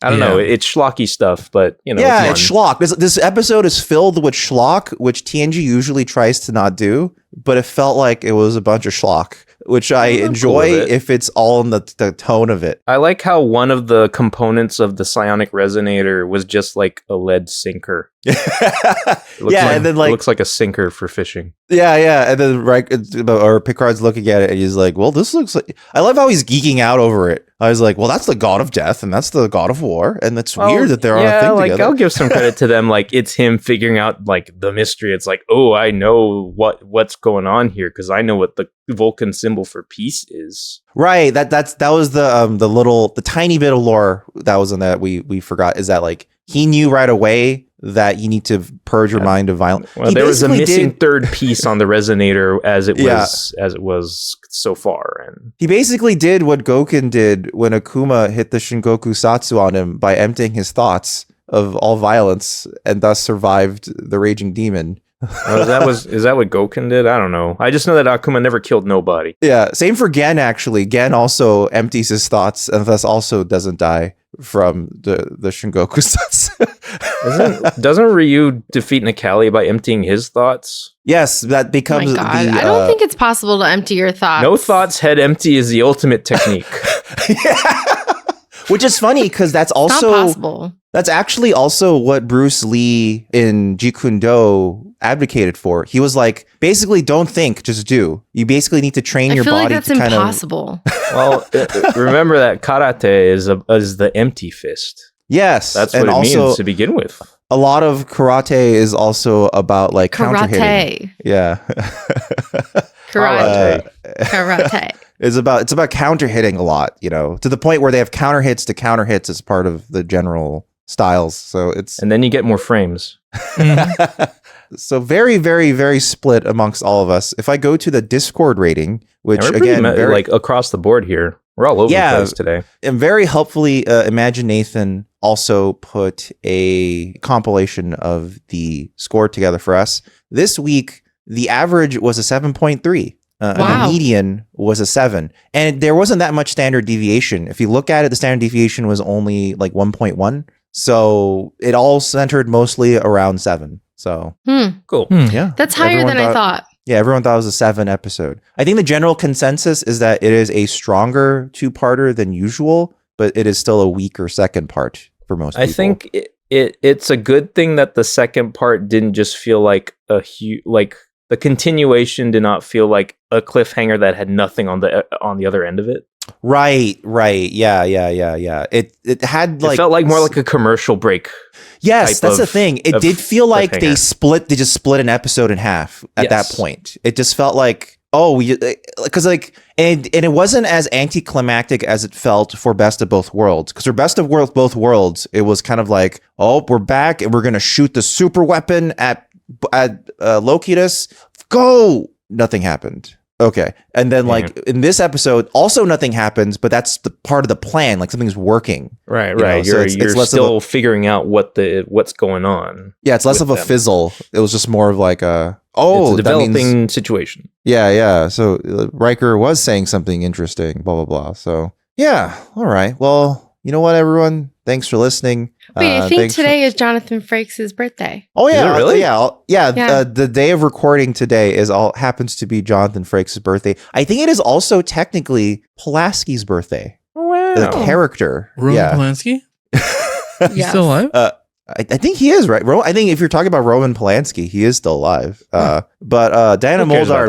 [SPEAKER 3] I don't know, it's schlocky stuff, but
[SPEAKER 1] it's schlock. This episode is filled with schlock, which TNG usually tries to not do, but it felt like it was a bunch of schlock, which I enjoy if it's all in the tone of it.
[SPEAKER 3] I like how one of the components of the psionic resonator was just like a lead sinker. And then like it looks like a sinker for fishing.
[SPEAKER 1] Yeah, and then or Picard's looking at it and he's like, "Well, this looks like." I love how he's geeking out over it. I was like, "Well, that's the god of death and that's the god of war, and that's weird that they're on a thing together."
[SPEAKER 3] I'll give some credit to them. Like it's him figuring out like the mystery. It's like, oh, I know what's going on here because I know what the Vulcan symbol for peace is.
[SPEAKER 1] Right. That was the tiny bit of lore that was in that we forgot, is that like he knew right away that you need to purge your mind of violence.
[SPEAKER 3] Well, there was a missing third piece on the resonator as it was so far, and
[SPEAKER 1] he basically did what Goken did when Akuma hit the Shingoku Satsu on him by emptying his thoughts of all violence and thus survived the raging demon.
[SPEAKER 3] Is that what Goken did? I don't know. I just know that Akuma never killed nobody.
[SPEAKER 1] Yeah, same for Gen actually. Gen also empties his thoughts and thus also doesn't die from the Shingoku Satsu.
[SPEAKER 3] Doesn't Ryu defeat Nikali by emptying his thoughts?
[SPEAKER 1] Yes, that becomes
[SPEAKER 4] oh my God. I don't think it's possible to empty your thoughts.
[SPEAKER 3] No thoughts, head empty is the ultimate technique.
[SPEAKER 1] Which is funny because that's also
[SPEAKER 4] not possible.
[SPEAKER 1] That's actually also what Bruce Lee in Jeet Kune Do advocated for. He was like, basically, don't think, just do. You basically need to train your body. I feel like
[SPEAKER 4] that's impossible.
[SPEAKER 3] Well, remember that karate is the empty fist.
[SPEAKER 1] Yes,
[SPEAKER 3] that's what it means to begin with.
[SPEAKER 1] A lot of karate is also about like counter hitting. Yeah,
[SPEAKER 4] karate.
[SPEAKER 1] It's about counter hitting a lot, to the point where they have counter hits to counter hits as part of the general styles. So and
[SPEAKER 3] then you get more frames.
[SPEAKER 1] So very, very, very split amongst all of us. If I go to the Discord rating, which
[SPEAKER 3] we're
[SPEAKER 1] again,
[SPEAKER 3] very, like across the board here, we're all over the place today.
[SPEAKER 1] And very helpfully, Imagine Nathan also put a compilation of the score together for us. This week, the average was a 7.3. And the median was a 7. And there wasn't that much standard deviation. If you look at it, the standard deviation was only like 1.1. So it all centered mostly around 7. So
[SPEAKER 3] cool.
[SPEAKER 1] Yeah.
[SPEAKER 4] That's higher than I thought.
[SPEAKER 1] Yeah, everyone thought it was a 7 episode. I think the general consensus is that it is a stronger 2-parter than usual, but it is still a weaker second part for most people.
[SPEAKER 3] I think it's a good thing that the second part didn't just feel like a huge, like the continuation did not feel like a cliffhanger that had nothing on the other end of it.
[SPEAKER 1] Right. Yeah. It had like,
[SPEAKER 3] it felt like more like a commercial break.
[SPEAKER 1] Yes, that's the thing. It did feel like they just split an episode in half at that point. It just felt like, because like, and it wasn't as anticlimactic as it felt for Best of Both Worlds. Because for Best of Both Worlds, it was kind of like, we're back and we're going to shoot the super weapon at Lokitus. Go! Nothing happened. Okay. And then like in this episode, also nothing happens, but that's the part of the plan. Like something's working.
[SPEAKER 3] Right. You're still figuring out what's going on.
[SPEAKER 1] Yeah, it's less of a fizzle. It was just more of like
[SPEAKER 3] it's a developing situation.
[SPEAKER 1] Yeah. So Riker was saying something interesting, blah, blah, blah. So yeah. All right. Well, you know what, everyone? Thanks for listening.
[SPEAKER 4] Wait, I think today is Jonathan Frakes' birthday.
[SPEAKER 1] Oh yeah,
[SPEAKER 3] really?
[SPEAKER 1] Yeah. The day of recording today happens to be Jonathan Frakes' birthday. I think it is also technically Pulaski's birthday.
[SPEAKER 3] Wow,
[SPEAKER 1] the character.
[SPEAKER 2] Roman Polanski. He's still alive.
[SPEAKER 1] I think he is, right? I think if you're talking about Roman Polanski, he is still alive. But Diana Muldaur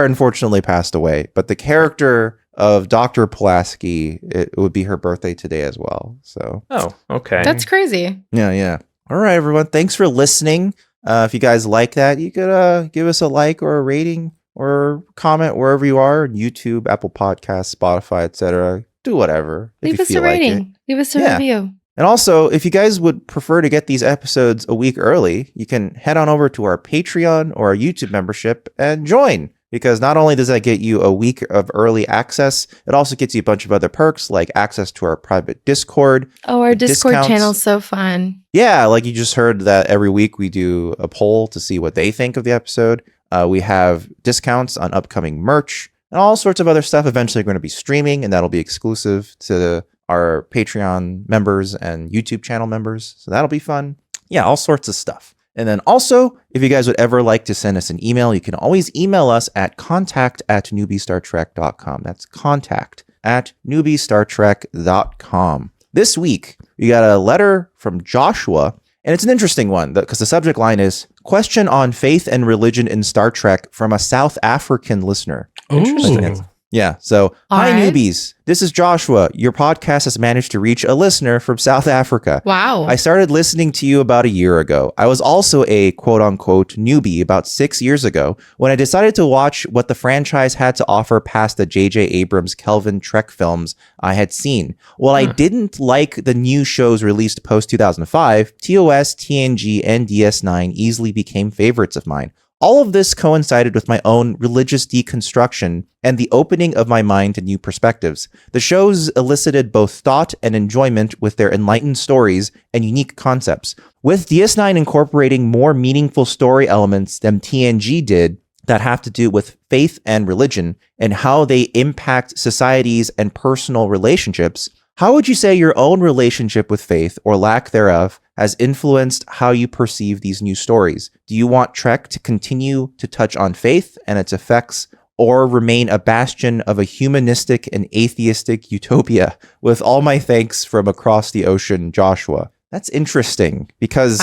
[SPEAKER 1] unfortunately passed away. But the character of Dr. Pulaski, it would be her birthday today as well. So
[SPEAKER 3] okay,
[SPEAKER 4] that's crazy.
[SPEAKER 1] Yeah. All right, everyone. Thanks for listening. If you guys like that, you could give us a like or a rating or comment wherever you are: YouTube, Apple Podcasts, Spotify, etc. Do whatever.
[SPEAKER 4] Leave us a rating. Leave us a review.
[SPEAKER 1] And also, if you guys would prefer to get these episodes a week early, you can head on over to our Patreon or our YouTube membership and join. Because not only does that get you a week of early access, it also gets you a bunch of other perks like access to our private Discord.
[SPEAKER 4] Oh, our Discord channel's so fun.
[SPEAKER 1] Yeah, like you just heard that every week we do a poll to see what they think of the episode. We have discounts on upcoming merch and all sorts of other stuff. Eventually we're going to be streaming, and that'll be exclusive to our Patreon members and YouTube channel members. So that'll be fun. Yeah, all sorts of stuff. And then also, if you guys would ever like to send us an email, you can always email us at contact@newbiestartrek.com. That's contact@newbiestartrek.com. This week, we got a letter from Joshua, and it's an interesting one because the subject line is question on faith and religion in Star Trek from a South African listener.
[SPEAKER 3] Interesting.
[SPEAKER 1] Yeah. So, hi, newbies. This is Joshua. Your podcast has managed to reach a listener from South Africa.
[SPEAKER 4] Wow.
[SPEAKER 1] I started listening to you about a year ago. I was also a quote unquote newbie about 6 years ago when I decided to watch what the franchise had to offer past the J.J. Abrams Kelvin Trek films I had seen. While I didn't like the new shows released post 2005, TOS, TNG, and DS9 easily became favorites of mine. All of this coincided with my own religious deconstruction and the opening of my mind to new perspectives. The shows elicited both thought and enjoyment with their enlightened stories and unique concepts. With DS9 incorporating more meaningful story elements than TNG did that have to do with faith and religion and how they impact societies and personal relationships, how would you say your own relationship with faith, or lack thereof, has influenced how you perceive these new stories? Do you want Trek to continue to touch on faith and its effects, or remain a bastion of a humanistic and atheistic utopia? With all my thanks from across the ocean, Joshua. That's interesting because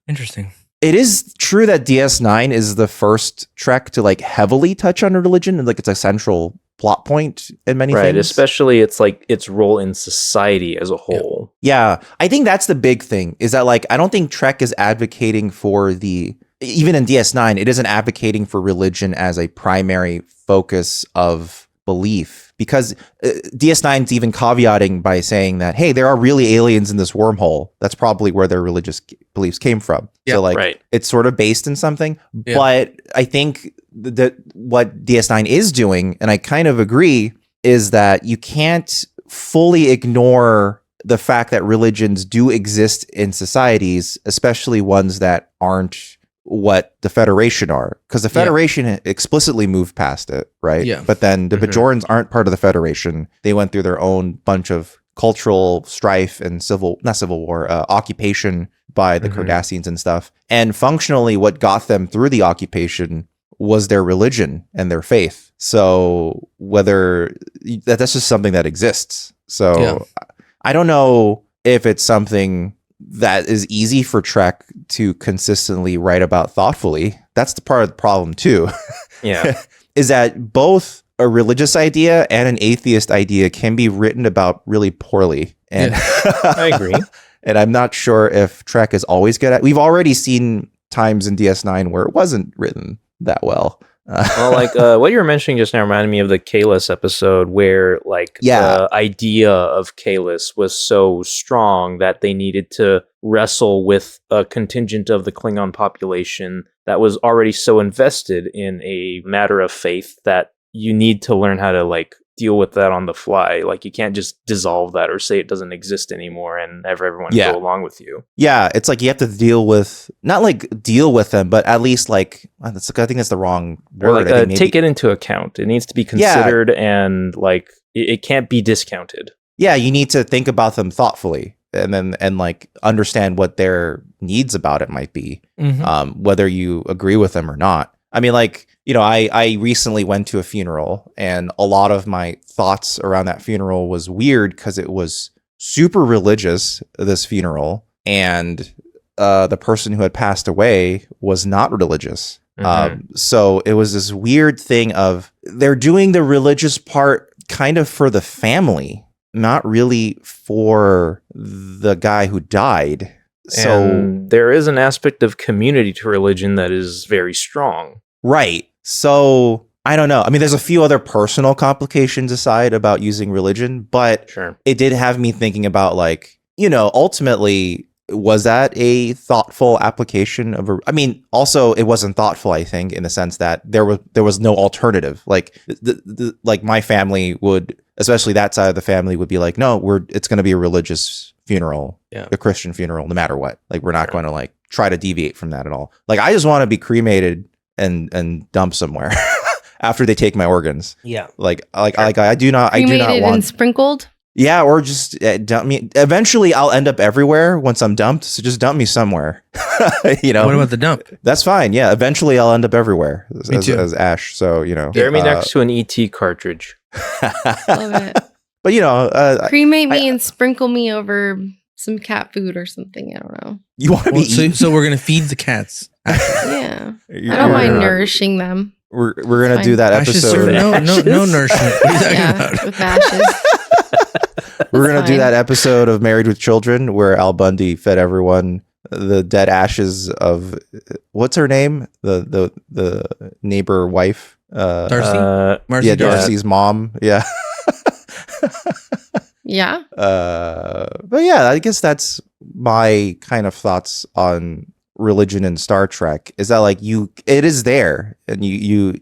[SPEAKER 2] interesting.
[SPEAKER 1] It is true that DS9 is the first Trek to like heavily touch on religion, and like it's a central plot point in many things. Right,
[SPEAKER 3] especially it's like its role in society as a whole.
[SPEAKER 1] Yeah, I think that's the big thing, is that like I don't think Trek is advocating for even in DS9, it isn't advocating for religion as a primary focus of belief, because DS9's even caveating by saying that, hey, there are really aliens in this wormhole. That's probably where their religious beliefs came from. Yeah, so like it's sort of based in something. Yeah. But I think that what DS9 is doing, and I kind of agree, is that you can't fully ignore the fact that religions do exist in societies, especially ones that aren't what the Federation are, because the Federation explicitly moved past it, right? Yeah. But then the Bajorans aren't part of the Federation. They went through their own bunch of cultural strife and occupation by the Cardassians and stuff. And functionally, what got them through the occupation was their religion and their faith. So that's just something that exists. So I don't know if it's something that is easy for Trek to consistently write about thoughtfully. That's the part of the problem too. Yeah. Is that both a religious idea and an atheist idea can be written about really poorly. And
[SPEAKER 3] I agree.
[SPEAKER 1] And I'm not sure if Trek is always good at. We've already seen times in DS9 where it wasn't written that well.
[SPEAKER 3] Well, like what you were mentioning just now reminded me of the Kahless episode, where the idea of Kahless was so strong that they needed to wrestle with a contingent of the Klingon population that was already so invested in a matter of faith that you need to learn how to deal with that on the fly. Like, you can't just dissolve that or say it doesn't exist anymore and have everyone go along with you.
[SPEAKER 1] Yeah, it's like you have to deal with, not deal with them, but at least I think that's the wrong word.
[SPEAKER 3] Or take it into account. It needs to be considered and it can't be discounted.
[SPEAKER 1] Yeah, you need to think about them thoughtfully and understand what their needs about it might be, whether you agree with them or not. I mean, I recently went to a funeral, and a lot of my thoughts around that funeral was weird because it was super religious, this funeral, and the person who had passed away was not religious. So it was this weird thing of they're doing the religious part kind of for the family, not really for the guy who died.
[SPEAKER 3] So there is an aspect of community to religion that is very strong.
[SPEAKER 1] Right. So I don't know. I mean, there's a few other personal complications aside about using religion, but it did have me thinking about ultimately, was that a thoughtful application of also it wasn't thoughtful, I think, in the sense that there was no alternative. My family would, especially that side of the family, would be like, no, it's going to be a religious funeral, a Christian funeral, no matter what. We're not going to try to deviate from that at all. I just want to be cremated and dumped somewhere after they take my organs.
[SPEAKER 2] Yeah.
[SPEAKER 1] I do not want
[SPEAKER 4] and sprinkled.
[SPEAKER 1] Yeah, or just dump me. Eventually, I'll end up everywhere once I'm dumped. So just dump me somewhere.
[SPEAKER 2] What about the dump?
[SPEAKER 1] That's fine. Yeah, eventually I'll end up everywhere as Ash. So
[SPEAKER 3] bury me next to an ET cartridge.
[SPEAKER 4] Love it.
[SPEAKER 1] But
[SPEAKER 4] cremate me and sprinkle me over some cat food or something. I don't know.
[SPEAKER 1] You want to be
[SPEAKER 2] so we're gonna feed the cats.
[SPEAKER 4] Yeah, I don't mind nourishing them.
[SPEAKER 1] We're gonna do that episode.
[SPEAKER 2] No nourishment. What are you talking about?
[SPEAKER 4] With ashes.
[SPEAKER 1] We're gonna do that episode of Married with Children where Al Bundy fed everyone the dead ashes of what's her name, the neighbor wife,
[SPEAKER 2] Darcy.
[SPEAKER 1] Marcy Darcy's mom. Yeah.
[SPEAKER 4] Yeah.
[SPEAKER 1] But yeah, I guess that's my kind of thoughts on religion in Star Trek, is that it is there, and you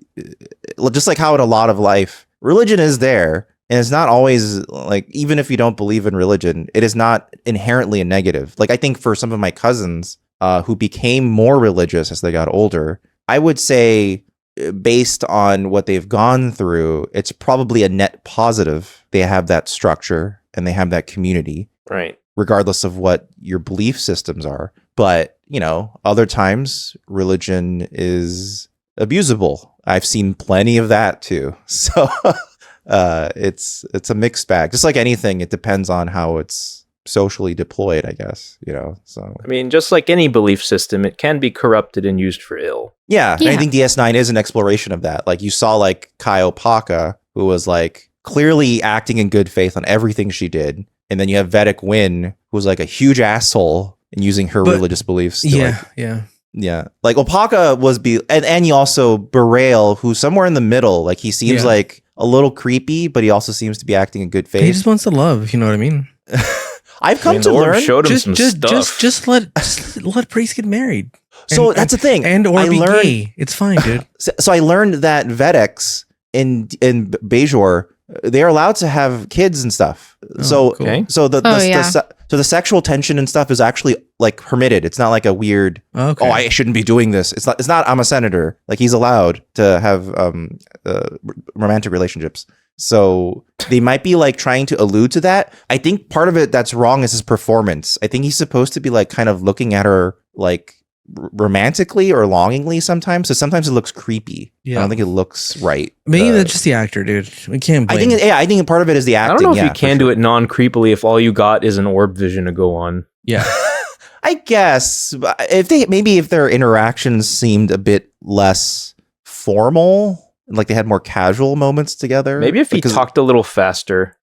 [SPEAKER 1] just like how in a lot of life, religion is there, and it's not always even if you don't believe in religion, it is not inherently a negative. I think for some of my cousins who became more religious as they got older, I would say, based on what they've gone through, it's probably a net positive. They have that structure and they have that community,
[SPEAKER 3] right?
[SPEAKER 1] Regardless of what your belief systems are. But, other times religion is abusable. I've seen plenty of that too. So it's a mixed bag. Just like anything, it depends on how it's socially deployed, I guess, so.
[SPEAKER 3] I mean, just like any belief system, it can be corrupted and used for ill.
[SPEAKER 1] Yeah. And I think DS9 is an exploration of that. You saw Kai Opaka, who was clearly acting in good faith on everything she did. And then you have Vedic Wynn, who was a huge asshole and using her religious beliefs.
[SPEAKER 2] Yeah.
[SPEAKER 1] Opaka was and you also Barail, who's somewhere in the middle. He seems like a little creepy, but he also seems to be acting in good faith.
[SPEAKER 2] He just wants to love, if you know what I mean.
[SPEAKER 1] I've come to learn.
[SPEAKER 3] Showed him some stuff.
[SPEAKER 2] Just let priests get married.
[SPEAKER 1] So that's the thing.
[SPEAKER 2] Or be gay. It's fine, dude.
[SPEAKER 1] So I learned that Vedex in Bajor, they're allowed to have kids and stuff. So the sexual tension and stuff is actually like permitted. It's not like a weird, I shouldn't be doing this. It's not I'm a senator. Like he's allowed to have romantic relationships. So they might be like trying to allude to that. I think part of it that's wrong is his performance. I think he's supposed to be like kind of looking at her like romantically or longingly sometimes. So sometimes it looks creepy. Yeah. I don't think it looks right.
[SPEAKER 2] Maybe that's just the actor, dude. We can't blame.
[SPEAKER 1] I think part of it is the acting.
[SPEAKER 3] I don't know if you can do it non-creepily if all you got is an orb vision to go on.
[SPEAKER 2] Yeah.
[SPEAKER 1] I guess if their interactions seemed a bit less formal, like they had more casual moments together.
[SPEAKER 3] Maybe if he talked a little faster.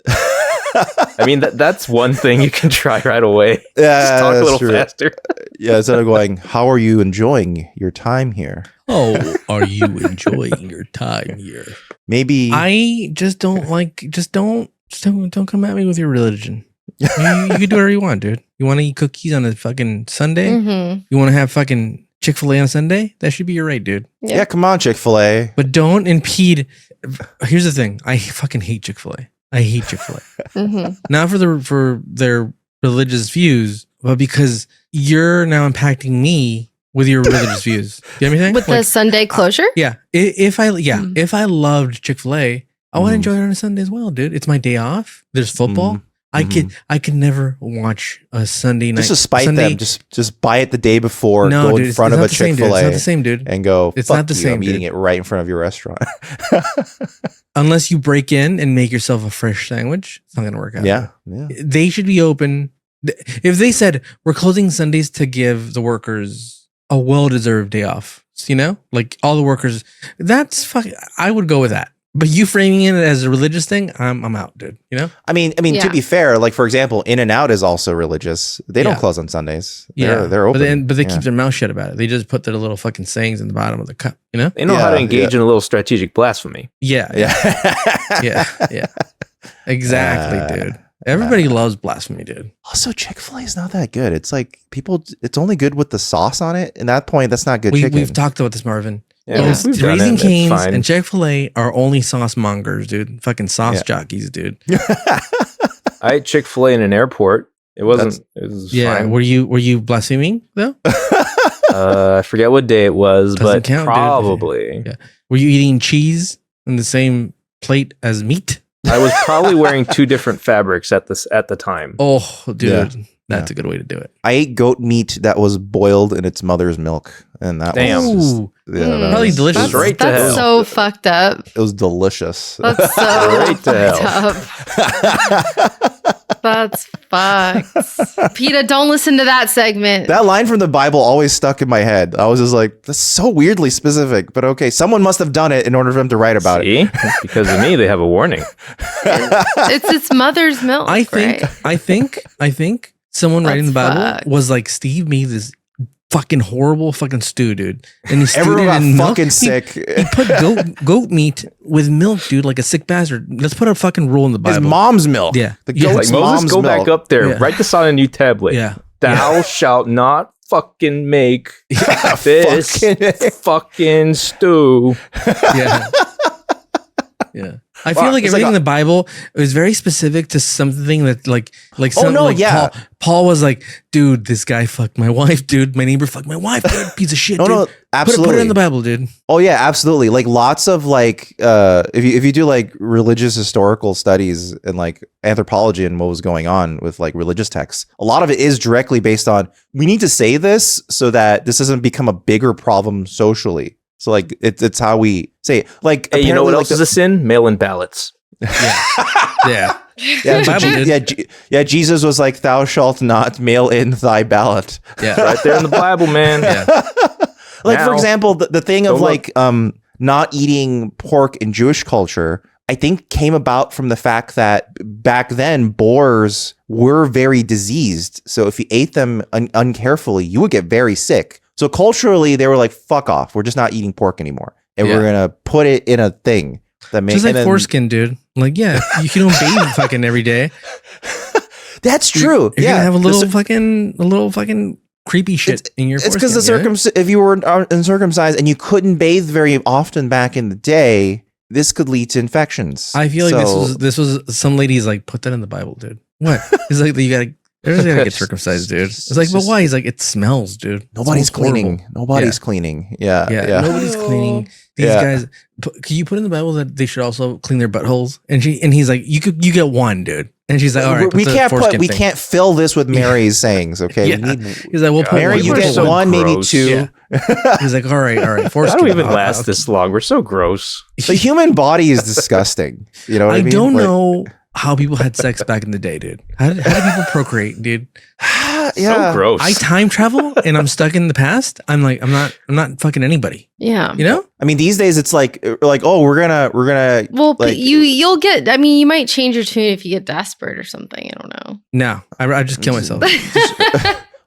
[SPEAKER 3] I mean, that's one thing you can try right away.
[SPEAKER 1] Yeah,
[SPEAKER 3] just talk a little faster.
[SPEAKER 1] Yeah, instead of going, how are you enjoying your time here?
[SPEAKER 2] Oh, are you enjoying your time here?
[SPEAKER 1] Maybe.
[SPEAKER 2] I just don't don't come at me with your religion. You can do whatever you want, dude. You want to eat cookies on a fucking Sunday? Mm-hmm. You want to have fucking Chick-fil-A on a Sunday? That should be your right, dude.
[SPEAKER 1] Yeah, come on, Chick-fil-A.
[SPEAKER 2] But don't impede. Here's the thing. I fucking hate Chick-fil-A. I hate Chick-fil-A. Mm-hmm. Not for their religious views, but because you're now impacting me with your religious views. You know what I mean?
[SPEAKER 4] With the Sunday closure?
[SPEAKER 2] Yeah. If I loved Chick-fil-A, I want to enjoy it on a Sunday as well, dude. It's my day off. There's football. I could never watch a Sunday night.
[SPEAKER 1] Just to spite them, just buy it the day before, go in front of a Chick-fil-A.
[SPEAKER 2] It's not the same, dude.
[SPEAKER 1] And go,
[SPEAKER 2] it's not the same,
[SPEAKER 1] I'm eating it right in front of your restaurant.
[SPEAKER 2] Unless you break in and make yourself a fresh sandwich, it's not going to work out.
[SPEAKER 1] Yeah.
[SPEAKER 2] They should be open. If they said, we're closing Sundays to give the workers a well-deserved day off, you know? Like all the workers, I would go with that. But you framing it as a religious thing, I'm out, dude. You know?
[SPEAKER 1] I mean, to be fair, like for example, In-N-Out is also religious. They don't close on Sundays. They're open.
[SPEAKER 2] But they keep their mouth shut about it. They just put their little fucking sayings in the bottom of the cup. You know?
[SPEAKER 3] They know how to engage in a little strategic blasphemy.
[SPEAKER 2] Yeah. Exactly, dude. Everybody loves blasphemy, dude.
[SPEAKER 1] Also, Chick-fil-A is not that good. It's like it's only good with the sauce on it. And that point, that's not good chicken.
[SPEAKER 2] We've talked about this, Marvin. Yeah, Raising Cane's and Chick-fil-A are only sauce mongers, dude. Fucking sauce jockeys, dude.
[SPEAKER 3] I ate Chick-fil-A in an airport. It was fine.
[SPEAKER 2] Were you blaspheming though?
[SPEAKER 3] I forget what day it was,
[SPEAKER 2] Doesn't
[SPEAKER 3] but
[SPEAKER 2] count,
[SPEAKER 3] probably.
[SPEAKER 2] Yeah. Were you eating cheese in the same plate as meat?
[SPEAKER 3] I was probably wearing two different fabrics at the time.
[SPEAKER 2] Oh, dude. That's a good way to do it.
[SPEAKER 1] I ate goat meat that was boiled in its mother's milk, and that was
[SPEAKER 2] probably delicious.
[SPEAKER 4] That's so fucked up.
[SPEAKER 1] It was delicious.
[SPEAKER 4] That's so fucked up. That's fucked. PETA, don't listen to that segment.
[SPEAKER 1] That line from the Bible always stuck in my head. I was just like, that's so weirdly specific, but okay, someone must have done it in order for them to write about it.
[SPEAKER 3] Because of me, they have a warning.
[SPEAKER 4] It's its mother's milk.
[SPEAKER 2] I think someone writing the Bible was like, Steve made this fucking horrible fucking stew, dude. And he stewed it in milk.
[SPEAKER 1] Fucking sick.
[SPEAKER 2] He put goat meat with milk, dude, like a sick bastard. Let's put a fucking rule in the Bible.
[SPEAKER 1] His mom's milk.
[SPEAKER 2] Yeah.
[SPEAKER 1] The goat's mom's
[SPEAKER 3] Moses, go
[SPEAKER 1] milk.
[SPEAKER 3] back up there. Write this on a new tablet.
[SPEAKER 2] Yeah.
[SPEAKER 3] Thou shalt not fucking make this fucking stew.
[SPEAKER 2] Yeah. Yeah. I feel like everything in the Bible is very specific to something that Paul was like, dude, this guy fucked my wife, dude. My neighbor fucked my wife, dude. Piece of shit, dude.
[SPEAKER 1] No, absolutely.
[SPEAKER 2] Put it in the Bible, dude.
[SPEAKER 1] Oh yeah, absolutely. Like lots of like, if you do like religious historical studies and like anthropology and what was going on with like religious texts, a lot of it is directly based on, we need to say this so that this doesn't become a bigger problem socially. So like it's how we say it. Like,
[SPEAKER 3] hey, you know what else is a sin? Mail-in ballots.
[SPEAKER 2] Yeah.
[SPEAKER 1] Jesus was like, thou shalt not mail in thy ballot.
[SPEAKER 3] Yeah, right there in the Bible, man.
[SPEAKER 2] Yeah.
[SPEAKER 1] Like for example, the thing of like not eating pork in Jewish culture, I think came about from the fact that back then boars were very diseased. So if you ate them uncarefully, you would get very sick. So culturally, they were like, fuck off. We're just not eating pork anymore. And we're going to put it in a thing.
[SPEAKER 2] Just like foreskin, dude. Like, yeah, you don't bathe fucking every day.
[SPEAKER 1] That's true.
[SPEAKER 2] You're gonna have a little fucking creepy shit in your foreskin.
[SPEAKER 1] It's because if you were uncircumcised and you couldn't bathe very often back in the day, this could lead to infections.
[SPEAKER 2] I feel like this was some ladies like, put that in the Bible, dude. What? It's like everyone's gotta get circumcised, dude. It's like, but why? He's like, it smells, dude.
[SPEAKER 1] Nobody's cleaning. Nobody's cleaning. Yeah.
[SPEAKER 2] Nobody's cleaning. These guys. Can you put in the Bible that they should also clean their buttholes? And he's like, you get one, dude. And she's like, all right,
[SPEAKER 1] we can't fill this with Mary's sayings, okay?
[SPEAKER 2] He's like, we'll put
[SPEAKER 1] Mary, you get so one, maybe two.
[SPEAKER 2] Yeah. He's like, all right.
[SPEAKER 3] Foreskin. I don't even last this long. We're so gross.
[SPEAKER 1] The human body is disgusting. You know what I mean?
[SPEAKER 2] I don't know how people had sex back in the day, dude. How did people procreate, dude?
[SPEAKER 3] So gross.
[SPEAKER 2] I time travel and I'm stuck in the past. I'm like, I'm not fucking anybody.
[SPEAKER 4] Yeah.
[SPEAKER 2] You know?
[SPEAKER 1] I mean, these days it's like, oh, we're gonna.
[SPEAKER 4] Well, like, you'll get. I mean, you might change your tune if you get desperate or something. I don't know.
[SPEAKER 2] No, I just kill myself.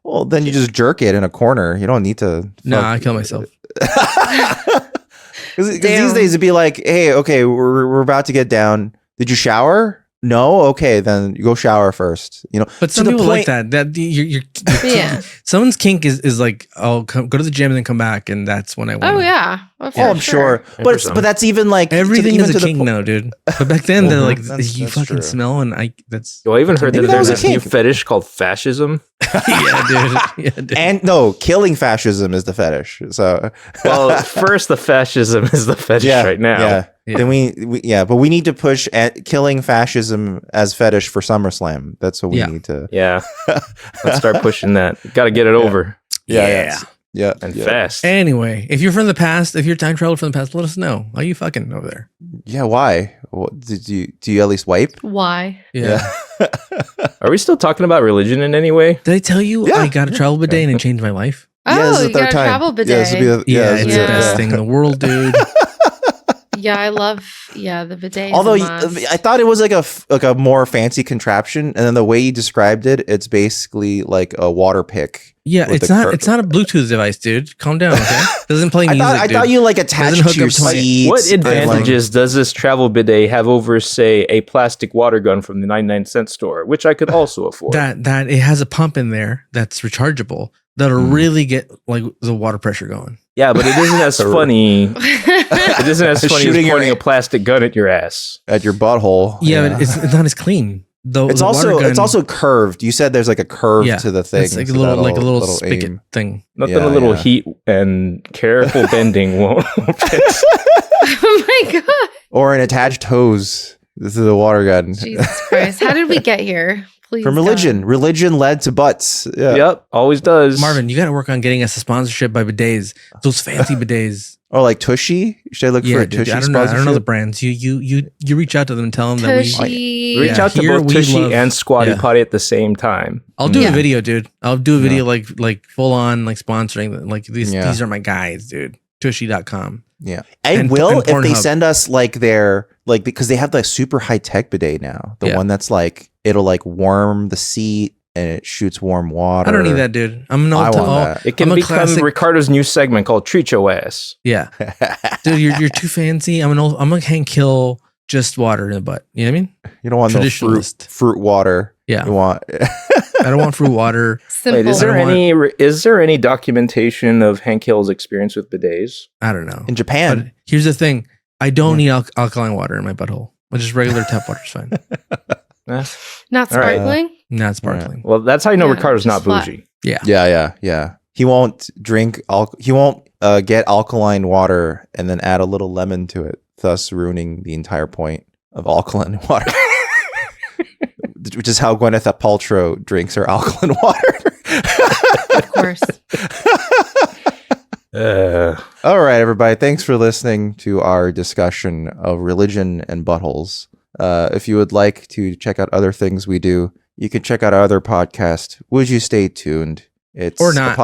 [SPEAKER 1] Well, then you just jerk it in a corner. You don't need to.
[SPEAKER 2] No, I kill myself.
[SPEAKER 1] Because these days it'd be like, hey, okay, we're about to get down. Did you shower? No, okay, then you go shower first. You know,
[SPEAKER 2] but some people like that. That you're someone's kink is like, I'll go to the gym and then come back, and that's when I want.
[SPEAKER 4] Oh yeah,
[SPEAKER 1] I'm sure. But that's even like
[SPEAKER 2] everything is a kink now, dude. But back then they're like, you fucking true. Smell, and I
[SPEAKER 3] even heard that there's this new fetish called fascism.
[SPEAKER 2] Yeah, dude.
[SPEAKER 1] And no, killing fascism is the fetish. So,
[SPEAKER 3] well, first the fascism is the fetish right now.
[SPEAKER 1] Yeah. Then but we need to push at killing fascism as fetish for SummerSlam. That's what we need to.
[SPEAKER 3] Yeah, let's start pushing that. Got to get it over.
[SPEAKER 1] Yeah,
[SPEAKER 3] and fast.
[SPEAKER 2] Anyway, if you're from the past, if you're time traveled from the past, let us know. Are you fucking over there?
[SPEAKER 1] Yeah, why? Do you at least wipe?
[SPEAKER 4] Why?
[SPEAKER 2] Yeah.
[SPEAKER 3] Are we still talking about religion in any way?
[SPEAKER 2] Did I tell you I got a travel bidet and it changed my life?
[SPEAKER 4] Oh, you got a travel bidet.
[SPEAKER 2] It's the best thing in the world, dude.
[SPEAKER 4] Yeah, I love the bidet.
[SPEAKER 1] Although I thought it was like a more fancy contraption, and then the way you described it, it's basically like a water pick.
[SPEAKER 2] Yeah, it's not a Bluetooth device, dude. Calm down, okay? Doesn't play music.
[SPEAKER 1] I thought you like attached it to your seats.
[SPEAKER 3] What advantages does this travel bidet have over, say, a plastic water gun from the 99-cent store, which I could also afford?
[SPEAKER 2] That it has a pump in there that's rechargeable that'll really get like the water pressure going.
[SPEAKER 3] Yeah, but it isn't as funny. It isn't as funny as pointing a plastic gun at your ass.
[SPEAKER 1] At your butthole.
[SPEAKER 2] Yeah, but it's not as clean.
[SPEAKER 1] It's also curved. You said there's like a curve to the thing.
[SPEAKER 2] It's like a little spigot thing.
[SPEAKER 3] Nothing a little heat and careful bending won't fix.
[SPEAKER 4] Oh my god.
[SPEAKER 1] Or an attached hose. This is a water gun.
[SPEAKER 4] Jesus Christ. How did we get here? Please.
[SPEAKER 1] From religion. God. Religion led to butts. Yeah.
[SPEAKER 3] Yep, always does.
[SPEAKER 2] Marvin, you got to work on getting us a sponsorship by bidets. Those fancy bidets.
[SPEAKER 1] Or like Tushy? Should I look for a Tushy sponsorship?
[SPEAKER 2] I don't know the brands. You reach out to them and tell them
[SPEAKER 4] Tushy.
[SPEAKER 2] that
[SPEAKER 3] we reach out to both Tushy and Squatty Potty at the same time.
[SPEAKER 2] I'll do a video, dude. I'll do a video like full on like sponsoring. Like these are my guys, dude. Tushy.com.
[SPEAKER 1] Yeah. I will if they send us like their like because they have the super high tech bidet now. The one that's like it'll like warm the seat and it shoots warm water.
[SPEAKER 2] I don't need that, dude. I'm not.
[SPEAKER 1] That.
[SPEAKER 3] It can become Ricardo's new segment called Treat Your Ass.
[SPEAKER 2] Yeah, dude, you're too fancy. I'm a Hank Hill just water in the butt. You know what I mean?
[SPEAKER 1] You don't want no fruit water.
[SPEAKER 2] Yeah,
[SPEAKER 1] you want.
[SPEAKER 2] I don't want fruit water.
[SPEAKER 3] Wait, is there any documentation of Hank Hill's experience with bidets?
[SPEAKER 2] I don't know.
[SPEAKER 1] In Japan,
[SPEAKER 2] but here's the thing: I don't need alkaline water in my butthole. Just regular tap water is fine.
[SPEAKER 4] Not sparkling?
[SPEAKER 2] Not sparkling.
[SPEAKER 3] Well, that's how you know Ricardo's not bougie.
[SPEAKER 1] Yeah. He won't drink. He won't get alkaline water and then add a little lemon to it, thus ruining the entire point of alkaline water. Which is how Gwyneth Paltrow drinks her alkaline water.
[SPEAKER 4] Of course.
[SPEAKER 1] All right, everybody. Thanks for listening to our discussion of religion and buttholes. If you would like to check out other things we do, you can check out our other podcast. Would you stay tuned? It's
[SPEAKER 2] or not.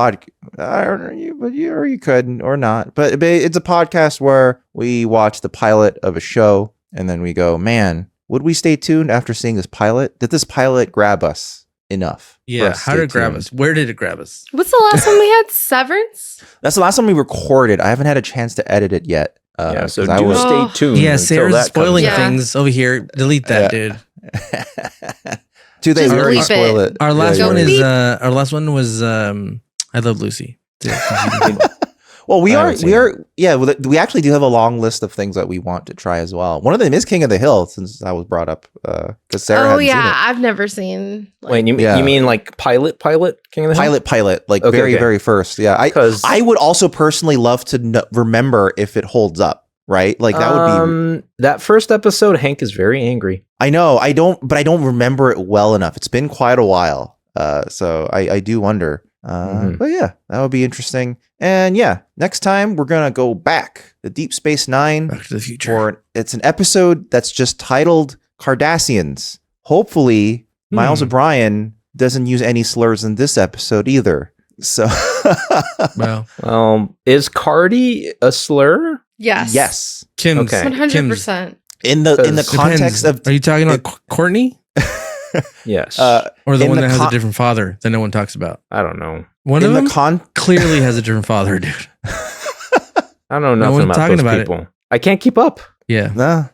[SPEAKER 1] You could or not. But it's a podcast where we watch the pilot of a show and then we go, man, would we stay tuned after seeing this pilot? Did this pilot grab us enough?
[SPEAKER 2] Yeah. How did it grab us? Where did it grab us?
[SPEAKER 4] What's the last one we had? Severance?
[SPEAKER 1] That's the last one we recorded. I haven't had a chance to edit it yet.
[SPEAKER 3] So do stay tuned.
[SPEAKER 2] Yeah, Sarah's spoiling things over here. Delete that, dude.
[SPEAKER 1] Dude, they already spoil it.
[SPEAKER 2] Our last one is was I Love Lucy.
[SPEAKER 1] Well, we actually do have a long list of things that we want to try as well. One of them is King of the Hill, since that was brought up because Sarah hadn't seen it.
[SPEAKER 4] I've never seen.
[SPEAKER 3] Wait, you mean like pilot King of the Hill?
[SPEAKER 1] Pilot, like very first. Yeah, I would also personally love to remember if it holds up, right? Like that would be
[SPEAKER 3] that first episode. Hank is very angry.
[SPEAKER 1] I know, I don't remember it well enough. It's been quite a while, so I do wonder. But yeah, that would be interesting. And yeah, next time we're gonna go back to Deep Space Nine,
[SPEAKER 2] Back to the Future.
[SPEAKER 1] It's an episode that's just titled Cardassians. Hopefully, Miles O'Brien doesn't use any slurs in this episode either. So,
[SPEAKER 3] well, is Cardi a slur?
[SPEAKER 4] Yes.
[SPEAKER 2] Kim's
[SPEAKER 4] 100%.
[SPEAKER 1] In the context of,
[SPEAKER 2] are you talking about Courtney?
[SPEAKER 3] Yes.
[SPEAKER 2] Or the one that has a different father that no one talks about?
[SPEAKER 3] I don't know.
[SPEAKER 2] One of them clearly has a different father, dude.
[SPEAKER 3] I don't know nothing about those people. I can't keep up.
[SPEAKER 2] Yeah.
[SPEAKER 1] Nah.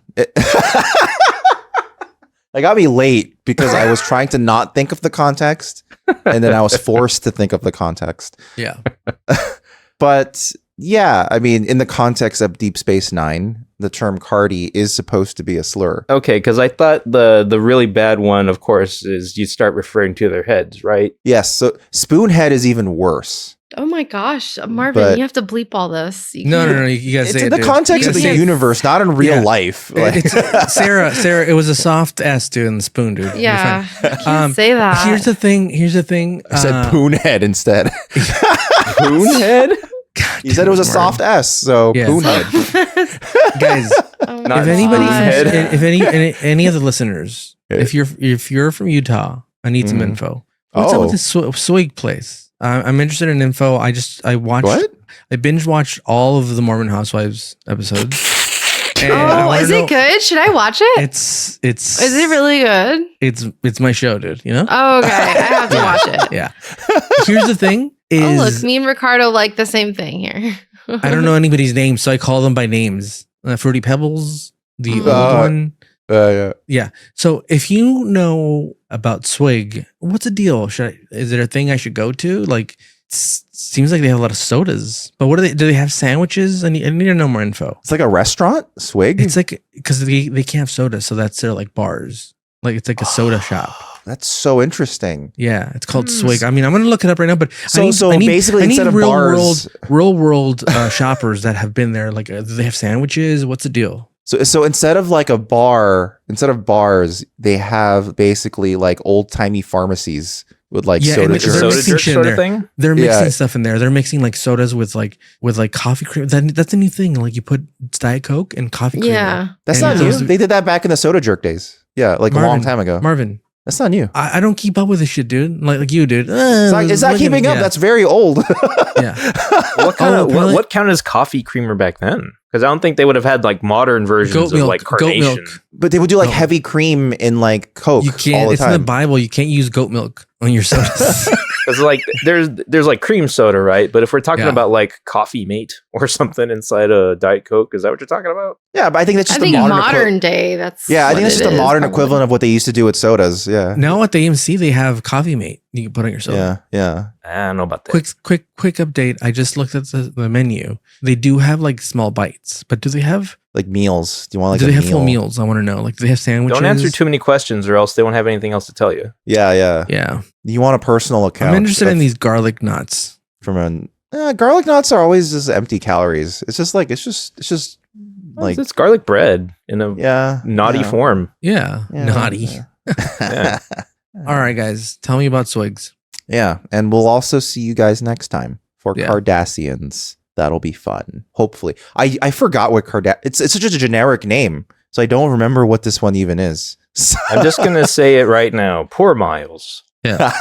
[SPEAKER 1] That got me late because I was trying to not think of the context, and then I was forced to think of the context.
[SPEAKER 2] Yeah.
[SPEAKER 1] But yeah, I mean, in the context of Deep Space Nine, the term Cardi is supposed to be a slur.
[SPEAKER 3] Okay, because I thought the really bad one, of course, is you start referring to their heads, right?
[SPEAKER 1] Yes, so Spoonhead is even worse.
[SPEAKER 4] Oh my gosh, Marvin, you have to bleep all this.
[SPEAKER 2] No, you guys say
[SPEAKER 1] it's in the context of the universe, not in real life. Like.
[SPEAKER 2] Sarah, it was a soft S, dude, and spoon, dude.
[SPEAKER 4] Yeah, you can't say that.
[SPEAKER 2] Here's the thing.
[SPEAKER 1] I said Poonhead instead.
[SPEAKER 3] Poonhead?
[SPEAKER 1] You said it was a soft S, so Poonhead.
[SPEAKER 2] Guys, if any of the listeners, if you're from Utah, I need some info. What's up with this Swig place? I'm interested in info. I binge watched all of the Mormon Housewives episodes.
[SPEAKER 4] Is it good? Should I watch it?
[SPEAKER 2] It's.
[SPEAKER 4] Is it really good?
[SPEAKER 2] It's my show, dude. You know?
[SPEAKER 4] Oh, okay. I have to watch it.
[SPEAKER 2] Yeah. Here's the thing.
[SPEAKER 4] Look, me and Ricardo like the same thing here.
[SPEAKER 2] I don't know anybody's name, so I call them by names. Fruity Pebbles, the old one. Yeah. So if you know about Swig, what's the deal? Is there a thing I should go to? Like, seems like they have a lot of sodas, but what do they have sandwiches? I need to know more info.
[SPEAKER 1] It's like a restaurant, Swig.
[SPEAKER 2] It's like, because they can't have soda, so that's their like bars. Like it's like a soda shop.
[SPEAKER 1] That's so interesting.
[SPEAKER 2] Yeah, it's called Swig. I mean, I'm gonna look it up right now, but
[SPEAKER 1] basically instead of bars,
[SPEAKER 2] real world shoppers that have been there. Like, do they have sandwiches? What's the deal?
[SPEAKER 1] So instead of like a bar, instead of bars, they have basically like old timey pharmacies with like soda jerks
[SPEAKER 3] sort of thing.
[SPEAKER 2] They're mixing stuff in there. They're mixing like sodas with like coffee cream. That's a new thing. Like you put Diet Coke and coffee cream.
[SPEAKER 1] Yeah, that's not new. They did that back in the soda jerk days. Yeah, like a long time ago.
[SPEAKER 2] Marvin,
[SPEAKER 1] that's not new.
[SPEAKER 2] I don't keep up with this shit, dude. Like you, dude.
[SPEAKER 1] It's not keeping up. That's very old.
[SPEAKER 2] Yeah.
[SPEAKER 3] What counted as coffee creamer back then? Because I don't think they would have had like modern versions of like carnation.
[SPEAKER 2] Goat milk.
[SPEAKER 1] But they would do like heavy cream in like Coke.
[SPEAKER 2] You can't.
[SPEAKER 1] All the
[SPEAKER 2] it's
[SPEAKER 1] time.
[SPEAKER 2] in the Bible. You can't use goat milk on your sodas.
[SPEAKER 3] Because like there's like cream soda, right? But if we're talking about like Coffee Mate or something inside a Diet Coke, is that what you're talking about?
[SPEAKER 1] Yeah, but I think that's just
[SPEAKER 4] modern day. That's
[SPEAKER 1] I think that's just a modern equivalent of what they used to do with sodas. Yeah.
[SPEAKER 2] Now at the AMC they have Coffee Mate you can put on your soda.
[SPEAKER 1] Yeah.
[SPEAKER 3] I don't know about that.
[SPEAKER 2] Quick update. I just looked at the menu. They do have like small bites, but do they have
[SPEAKER 1] like meals? Do you want like?
[SPEAKER 2] Do they have full meals? I want to know. Like, do they have sandwiches?
[SPEAKER 3] Don't answer too many questions, or else they won't have anything else to tell you.
[SPEAKER 1] Yeah. You want a personal account?
[SPEAKER 2] I'm interested in these garlic nuts.
[SPEAKER 1] Garlic nuts are always just empty calories. It's just like
[SPEAKER 3] it's garlic bread in a naughty form.
[SPEAKER 2] Yeah. Naughty.
[SPEAKER 3] Yeah.
[SPEAKER 2] All right, guys. Tell me about Swigs.
[SPEAKER 1] Yeah, and we'll also see you guys next time for Cardassians. That'll be fun. Hopefully, I forgot what it's such a generic name, so I don't remember what this one even is.
[SPEAKER 3] I'm just gonna say it right now. Poor Miles.
[SPEAKER 2] Yeah.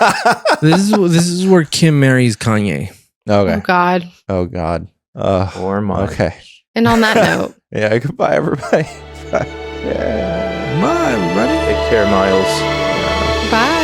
[SPEAKER 2] This is where Kim marries Kanye.
[SPEAKER 1] Okay. Oh God.
[SPEAKER 3] Poor Miles.
[SPEAKER 1] Okay.
[SPEAKER 4] And on that note.
[SPEAKER 1] Goodbye, everybody. Bye.
[SPEAKER 2] Bye, everybody.
[SPEAKER 3] Take care, Miles.
[SPEAKER 4] Bye.